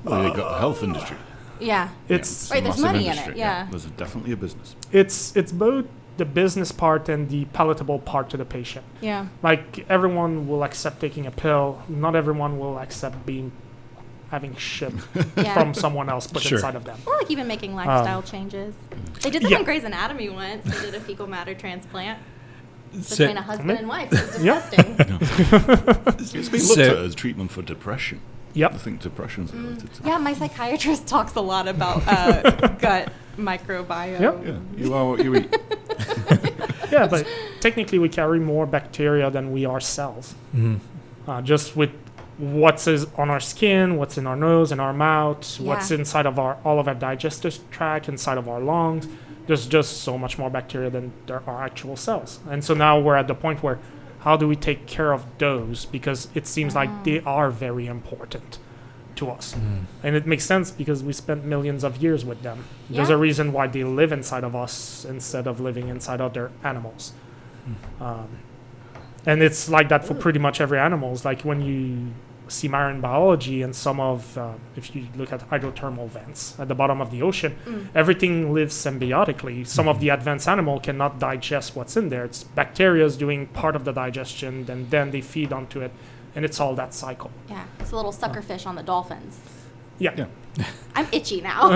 Well, you've got the health industry. Yeah. It's right. There's money in it. Yeah. There's definitely a business. It's both the business part and the palatable part to the patient. Yeah. Like everyone will accept taking a pill. Not everyone will accept having shit from someone else put inside of them. Or like even making lifestyle changes. They did that on Grey's Anatomy once. They did a fecal matter transplant between a husband and wife. It was disgusting. It's been looked at as treatment for depression. Yep. I think depression's related to Yeah, my psychiatrist talks a lot about gut microbiome. Yep. Yeah, you are what you eat. Yeah, but technically we carry more bacteria than we are cells. Just with what's on our skin, what's in our nose, in our mouth, what's inside of all of our digestive tract, inside of our lungs. There's just so much more bacteria than there are actual cells. And so now we're at the point where how do we take care of those? Because it seems like they are very important to us. And it makes sense because we spent millions of years with them. There's a reason why they live inside of us instead of living inside other animals. And it's like that for pretty much every animal. It's like when you see marine biology and some of, if you look at hydrothermal vents at the bottom of the ocean, everything lives symbiotically. Some of the advanced animal cannot digest what's in there. It's bacteria is doing part of the digestion, and then they feed onto it, and it's all that cycle. Yeah, it's a little sucker fish on the dolphins. Yeah. I'm itchy now.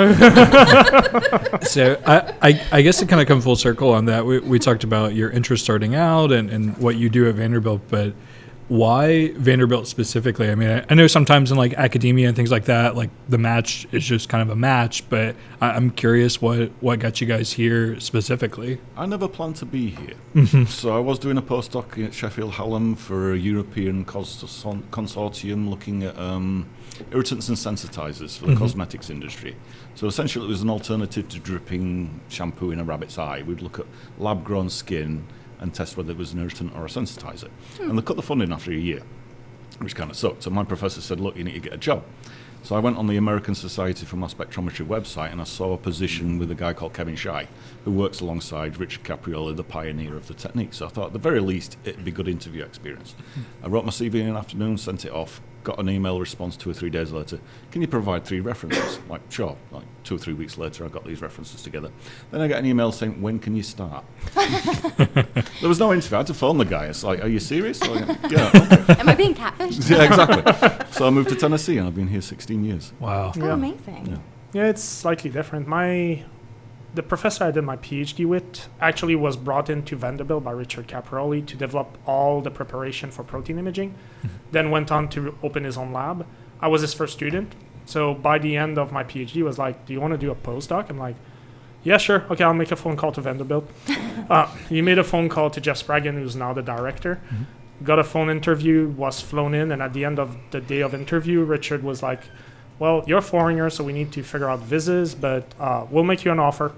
So I guess to kind of come full circle on that, we talked about your interest starting out and what you do at Vanderbilt, but why Vanderbilt specifically? I mean, I know sometimes in like academia and things like that, like the match is just kind of a match, but I'm curious what got you guys here specifically? I never planned to be here. So I was doing a postdoc at Sheffield Hallam for a European consortium looking at irritants and sensitizers for the cosmetics industry. So essentially it was an alternative to dripping shampoo in a rabbit's eye. We'd look at lab-grown skin and test whether it was an irritant or a sensitizer. And they cut the funding after a year, which kind of sucked. So my professor said, look, you need to get a job. So I went on the American Society for Mass Spectrometry website and I saw a position with a guy called Kevin Shai, who works alongside Richard Caprioli, the pioneer of the technique. So I thought at the very least it'd be a good interview experience. I wrote my CV in an afternoon, sent it off, got an email response 2 or 3 days later. Can you provide 3 references? Like, sure. Like 2 or 3 weeks later, I got these references together. Then I got an email saying, when can you start? There was no interview. I had to phone the guy. It's like, are you serious? Like, yeah, okay. Am I being catfished? Yeah, exactly. So I moved to Tennessee and I've been here 16 years. Wow. Oh, amazing. Yeah, it's slightly different. The professor I did my PhD with actually was brought into Vanderbilt by Richard Caprioli to develop all the preparation for protein imaging, then went on to open his own lab. I was his first student. So by the end of my PhD, he was like, do you want to do a postdoc? I'm like, yeah, sure. Okay, I'll make a phone call to Vanderbilt. He made a phone call to Jeff Spragan, who's now the director. Got a phone interview, was flown in, and at the end of the day of interview, Richard was like, well, you're a foreigner, so we need to figure out visas, but we'll make you an offer.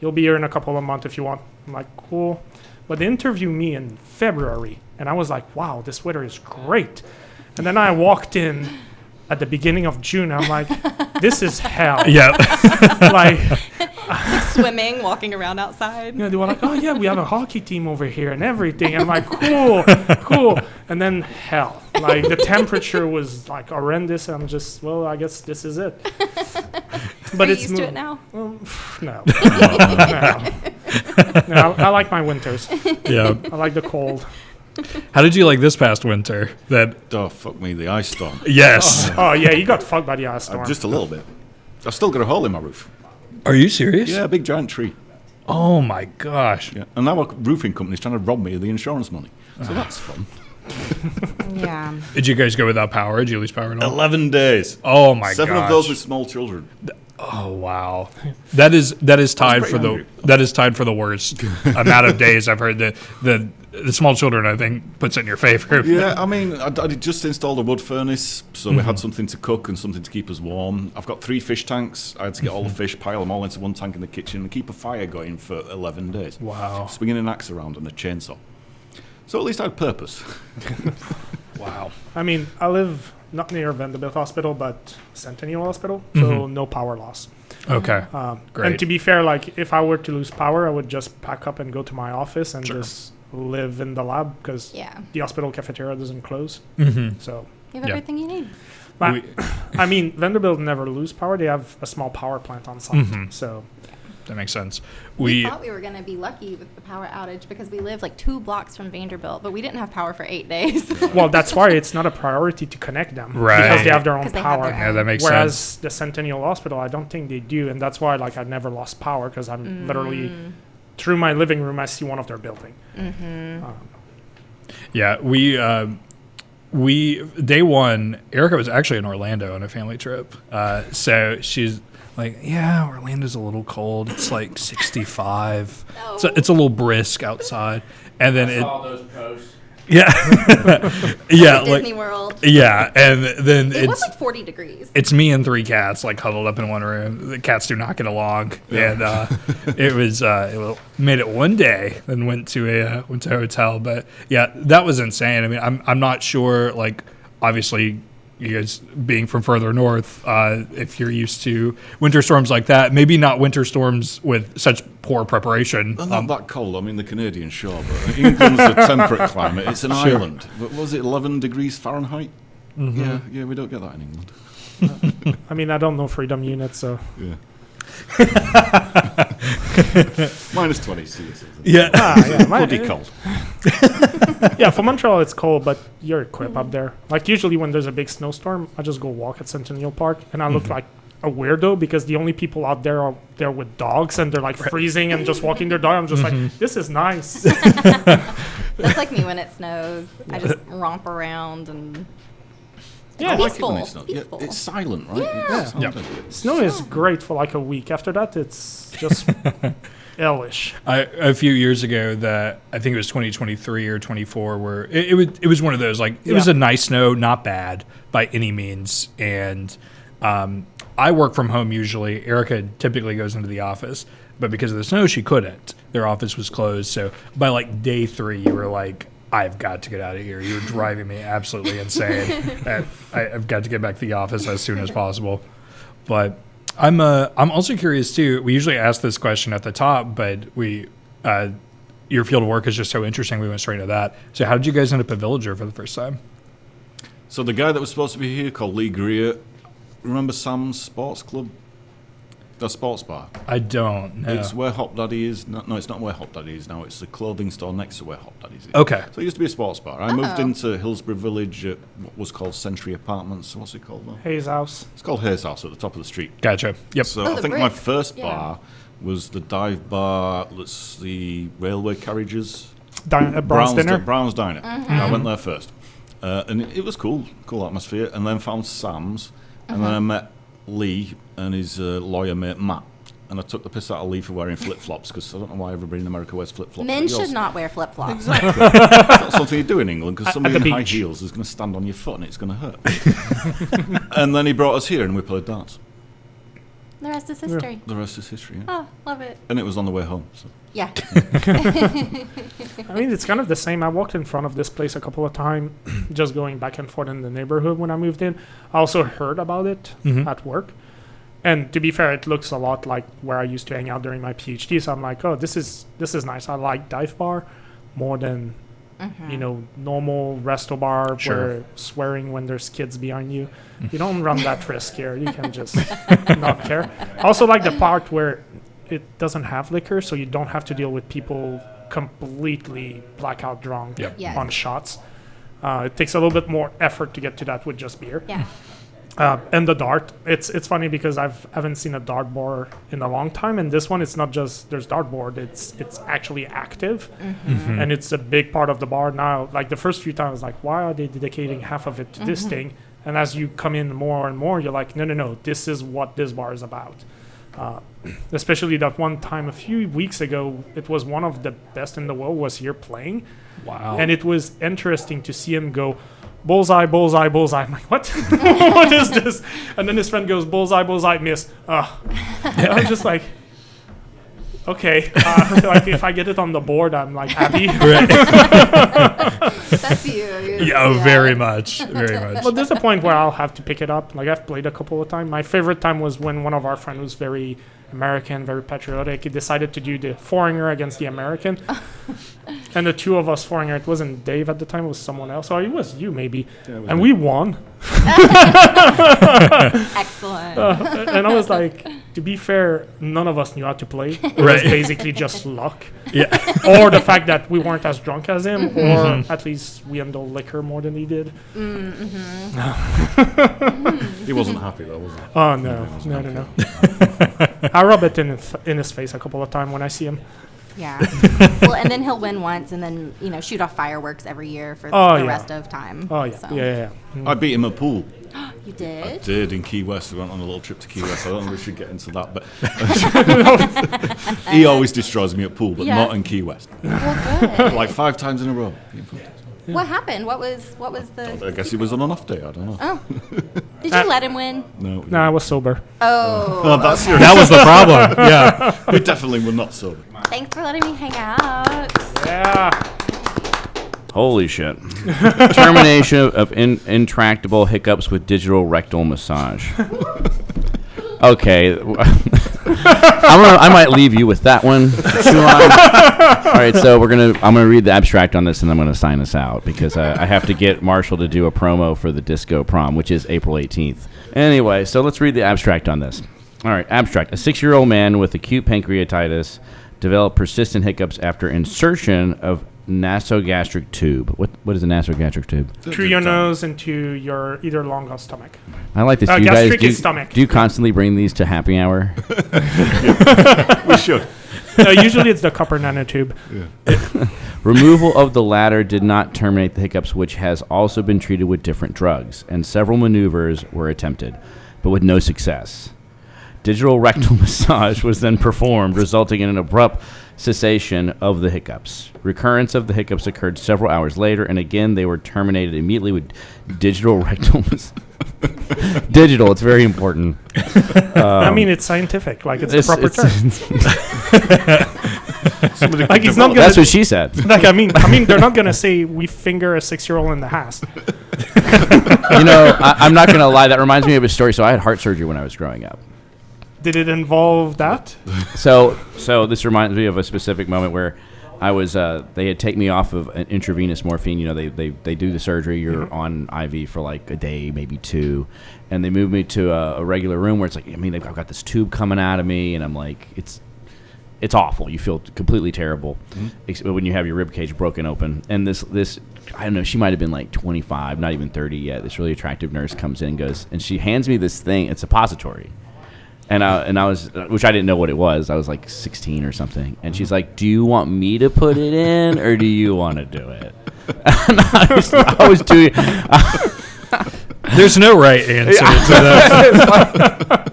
You'll be here in a couple of months if you want. I'm like, cool. But they interviewed me in February, and I was like, wow, this weather is great. And then I walked in at the beginning of June. I'm like, this is hell. Yeah. like swimming, walking around outside. They were like, oh, yeah, we have a hockey team over here and everything. I'm like, cool. And then hell. Like, the temperature was, like, horrendous. And I'm just, well, I guess this is it. But are you used to it now? No. No, I like my winters. Yeah. I like the cold. How did you like this past winter? Oh, fuck me, the ice storm. Yes. Oh, yeah, you got fucked by the ice storm. Just a little bit. I've still got a hole in my roof. Are you serious? Yeah, a big giant tree. Oh, my gosh. Yeah. And now a roofing company's trying to rob me of the insurance money. So that's fun. Yeah. Did you guys go without power? Did you lose power at all? 11 days. Oh, my god. 7 of those with small children. Oh wow, that is tied for the worst amount of days I've heard. The small children, I think, puts it in your favor. Yeah, I mean, I just installed a wood furnace, so we had something to cook and something to keep us warm. I've got 3 fish tanks. I had to get all the fish, pile them all into one tank in the kitchen, and keep a fire going for 11 days. Wow, swinging an axe around and a chainsaw. So at least I had purpose. Wow. I mean, I live not near Vanderbilt Hospital, but Centennial Hospital, so no power loss. Okay. Great. And to be fair, like if I were to lose power, I would just pack up and go to my office and just live in the lab because the hospital cafeteria doesn't close. So you have everything you need. But, I mean, Vanderbilt never lose power. They have a small power plant on site, so that makes sense. We thought we were going to be lucky with the power outage because we live like 2 blocks from Vanderbilt, but we didn't have power for 8 days. Well, that's why it's not a priority to connect them, right? Because they have their own power. Yeah, that makes Whereas sense. the Centennial Hospital, I don't think they do, and that's why like I never lost power because I'm literally through my living room I see one of their building. Yeah, we day one, Erica was actually in Orlando on a family trip. So she's like, yeah, Orlando's a little cold. It's like 65. So it's a little brisk outside. And then I saw those posts. Yeah. Yeah. Disney World. Yeah. And then it was like 40 degrees. It's me and 3 cats like huddled up in one room. The cats do not get along. Yeah. And it made it one day, then went to a hotel. But yeah, that was insane. I mean, I'm not sure, like, obviously you guys being from further north, if you're used to winter storms like that, maybe not winter storms with such poor preparation. Well, not that cold. I mean, the Canadian shore, but England's a temperate climate. It's an island. But was it 11 degrees Fahrenheit? Yeah, we don't get that in England. I mean, I don't know freedom units, so yeah. Minus 20 C or something. Yeah. Bloody cold. Yeah, for Montreal it's cold, but you're equipped up there. Like usually when there's a big snowstorm, I just go walk at Centennial Park, and I look like a weirdo because the only people out there are there with dogs, and they're like freezing and just walking their dog. I'm just like, this is nice. That's like me when it snows. I just romp around and. Yeah, peaceful. Peaceful. It's silent, right? Yeah. Silent. Snow is great for like a week. After that, it's just hellish. A few years ago, that I think it was 2023 or 24, where it was one of those, like, it was a nice snow, not bad by any means. And I work from home usually. Erica typically goes into the office, but because of the snow, she couldn't. Their office was closed. So by like day 3, you were like, I've got to get out of here. You're driving me absolutely insane. I've got to get back to the office as soon as possible. But I'm also curious too. We usually ask this question at the top, but your field of work is just so interesting. We went straight into that. So how did you guys end up at Villager for the first time? So the guy that was supposed to be here, called Lee Greer, remember Sam's Sports Club? The sports bar. I don't know. It's where Hop Daddy is. No, it's not where Hop Daddy is now. It's the clothing store next to where Hop Daddy is. Okay. So it used to be a sports bar. I moved into Hillsboro Village at what was called Century Apartments. What's it called now? Hayes House. It's called Hayes House at the top of the street. Gotcha. Yep. So I think my first bar was the dive bar. Let's see, railway carriages. Brown's Dinner. Brown's Diner. I went there first, and it was cool atmosphere. And then found Sam's, and then I met Lee and his lawyer mate Matt. And I took the piss out of Lee for wearing flip-flops because I don't know why everybody in America wears flip-flops. Men should not wear flip-flops. Exactly. It's not something you do in England because somebody in high beach. heels is going to stand on your foot and it's going to hurt. And then he brought us here and we played darts. The rest is history. The rest is history, yeah. Oh, love it. And it was on the way home. So. Yeah. I mean, it's kind of the same. I walked in front of this place a couple of times, just going back and forth in the neighborhood when I moved in. I also heard about it at work. And to be fair, it looks a lot like where I used to hang out during my PhD. So I'm like, oh, this is nice. I like dive bar more than normal resto bar where swearing when there's kids behind you. You don't run that risk here. You can just not care. I also like the part where it doesn't have liquor, so you don't have to deal with people completely blackout drunk on shots. It takes a little bit more effort to get to that with just beer. Yeah. And the dart, it's funny because I haven't seen a dart bar in a long time, and this one it's not just there's dartboard, it's actually active, and it's a big part of the bar now. Like the first few times, like why are they dedicating half of it to this thing? And as you come in more and more, you're like, no, this is what this bar is about. Especially that one time a few weeks ago, it was one of the best in the world was here playing. Wow. And it was interesting to see him go. Bullseye, bullseye, bullseye. I'm like, what? What is this? And then his friend goes, bullseye, bullseye, miss. I'm just like, Okay, like if I get it on the board, I'm like happy. That's you. Yeah, very much, very much. But there's a point where I'll have to pick it up. Like I've played a couple of times. My favorite time was when one of our friends was very American, very patriotic. He decided to do the foreigner against the American. And the two of us foreigner, it wasn't Dave at the time, it was someone else. Or it was you maybe. Yeah, and we won. Excellent. And I was like, to be fair, none of us knew how to play. It was basically just luck. Yeah. Or the fact that we weren't as drunk as him, or at least we handled liquor more than he did. He wasn't happy though, was he? Oh, no. No. I rub it in his face a couple of times when I see him. Yeah. Well, and then he'll win once and then, shoot off fireworks every year for the rest of time. Oh, yeah. So. Yeah. I beat him at pool. You did? I did in Key West. We went on a little trip to Key West. I don't know if we should get into that, but he always destroys me at pool, but not in Key West. Well, good. Like 5 times in a row. What happened? What was the... I guess he was on an off day. I don't know. Oh. Did you let him win? No. No, I was sober. Oh. That's That was the problem. Yeah. We definitely were not sober. Thanks for letting me hang out. Yeah. Holy shit. Termination of intractable hiccups with digital rectal massage. Okay. I might leave you with that one. All right, so I'm gonna read the abstract on this and I'm gonna sign us out because I have to get Marshall to do a promo for the disco prom, which is April 18th. Anyway, so let's read the abstract on this. All right, abstract. A 6-year-old man with acute pancreatitis developed persistent hiccups after insertion of nasogastric tube. What is a nasogastric tube? Through your nose into your either lung or stomach. I like this. Gastric is stomach. Do you constantly bring these to happy hour? We should. Usually it's the copper nanotube. Yeah. Removal of the latter did not terminate the hiccups, which has also been treated with different drugs, and several maneuvers were attempted, but with no success. Digital rectal massage was then performed, resulting in an abrupt cessation of the hiccups. Recurrence of the hiccups occurred several hours later, and again they were terminated immediately with digital rectal massage. Digital, it's very important. I mean, it's scientific. Like, it's the proper term. Like, he's not gonna. That's what she said. Like, I mean, they're not gonna say we finger a 6-year-old in the ass. I'm not gonna lie. That reminds me of a story. So I had heart surgery when I was growing up. Did it involve that? So this reminds me of a specific moment where I was. They had taken me off of an intravenous morphine. They do the surgery. You're on IV for like a day, maybe 2, and they moved me to a regular room where it's like, I've got this tube coming out of me, and I'm like, it's awful. You feel completely terrible when you have your rib cage broken open. And this I don't know. She might have been like 25, not even 30 yet. This really attractive nurse comes in and goes, and she hands me this thing. It's a suppository. And I was, which I didn't know what it was. I was like 16 or something. And she's like, "Do you want me to put it in, or do you want to do it?" And I was doing. There's no right answer to that.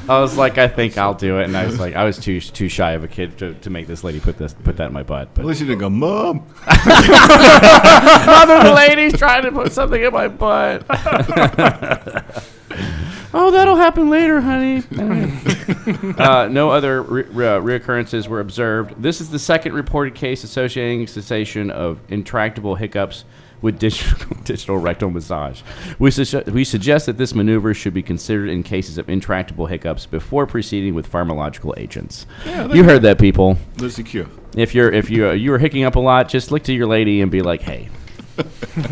I was like, I think I'll do it, and I was like, I was too shy of a kid to make this lady put that in my butt. But At least you didn't go, "Mom." Mother, the lady's trying to put something in my butt. Oh, that'll happen later, honey. No other reoccurrences were observed. This is the second reported case associating cessation of intractable hiccups with digital rectal massage. We suggest that this maneuver should be considered in cases of intractable hiccups before proceeding with pharmacological agents. Yeah, you heard that, people. There's the cure. If you are hicking up a lot, just look to your lady and be like, "Hey,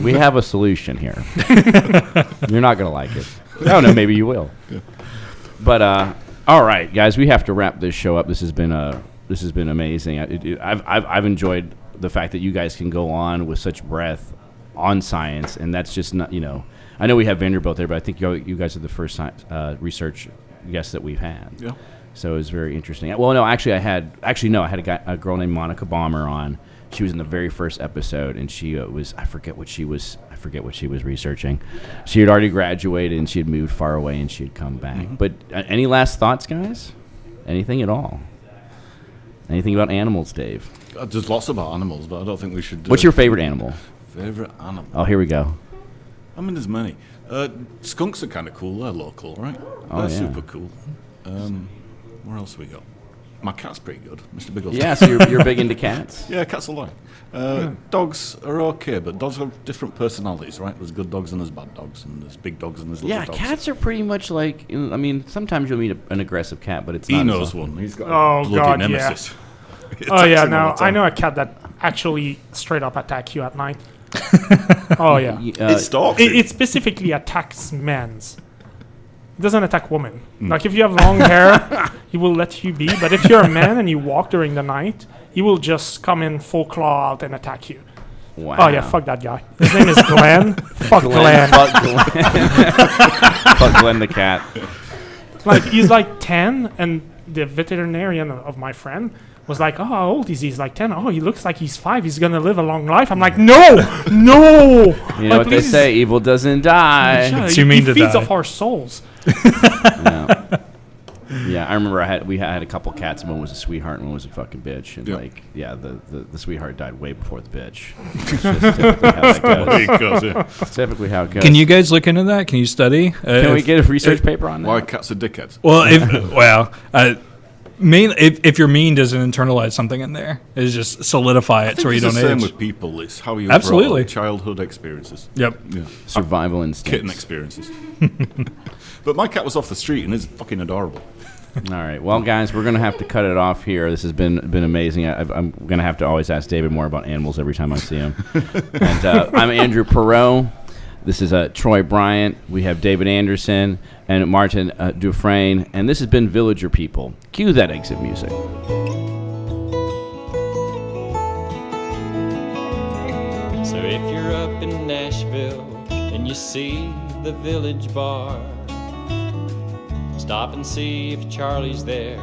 we have a solution here. You're not gonna like it. I don't know, maybe you will." Yeah. But all right, guys, we have to wrap this show up. This has been amazing. I've enjoyed the fact that you guys can go on with such breadth on science, and that's just not, I know we have Vanderbilt there, but I think you guys are the first research guests that we've had. Yeah. So it was very interesting. Well, no, actually, I had a girl named Monica Balmer on. She was in the very first episode, and she was I forget what she was researching. She had already graduated, and she had moved far away, and she had come back. Mm-hmm. But any last thoughts, guys? Anything at all? Anything about animals, Dave? There's lots about animals, but I don't think we should. What's your favorite animal? Favorite animal? Oh, here we go. There's many. Skunks are kind of cool. They're local, right? Oh, They're yeah. super cool. Where else we go? My cat's pretty good, Mr. Biggles. Yeah, so you're big into cats? Yeah, cats are like. Dogs are okay, but dogs have different personalities, right? There's good dogs and there's bad dogs, and there's big dogs and there's little dogs. Yeah, cats are pretty much like, I mean, sometimes you'll meet an aggressive cat, but it's He not. knows one. He's got Oh, a bloody God, nemesis. He Oh attacks yeah, him all no, the I time. know a cat that actually straight up attack you at night. Oh yeah, It stalks you. it specifically attacks men's. It doesn't attack women. Like if you have long hair, he will let you be. But if you're a man and you walk during the night, he will just come in full claw out and attack you. Wow. Oh yeah, fuck that guy. His name is Glenn. Fuck Glenn. Fuck Glenn. Fuck Glenn the cat. Like he's like 10, and the veterinarian of my friend was like, "Oh, how old is he?" He's like 10. Oh, he looks like he's 5. He's gonna live a long life. I'm like, no. You know Like, what they please. say, evil doesn't die. Yeah, Too mean he to feeds die. off our souls. Yeah, I remember we had a couple cats, and one was a sweetheart and one was a fucking bitch. And the sweetheart died way before the bitch. It's just typically how that goes. There you go, yeah. It's typically how it goes. Can you guys look into that? Can you study? Can we get a research paper on that? Why cats are dickheads? Well, if you're mean, doesn't internalize something in there. It's just solidify it I so think you it's don't the same age. with people. It's how you Absolutely. brought up, childhood experiences. Yep. Yeah. Survival Kitten instincts. experiences. But my cat was off the street and is fucking adorable. All right. Well, guys, we're going to have to cut it off here. This has been amazing. I'm going to have to always ask David more about animals every time I see him. And I'm Andrew Perot. This is Troy Bryant. We have David Anderson and Martin Defresne. And this has been Villager People. Cue that exit music. So if you're up in Nashville and you see the Village Bar, stop and see if Charlie's there.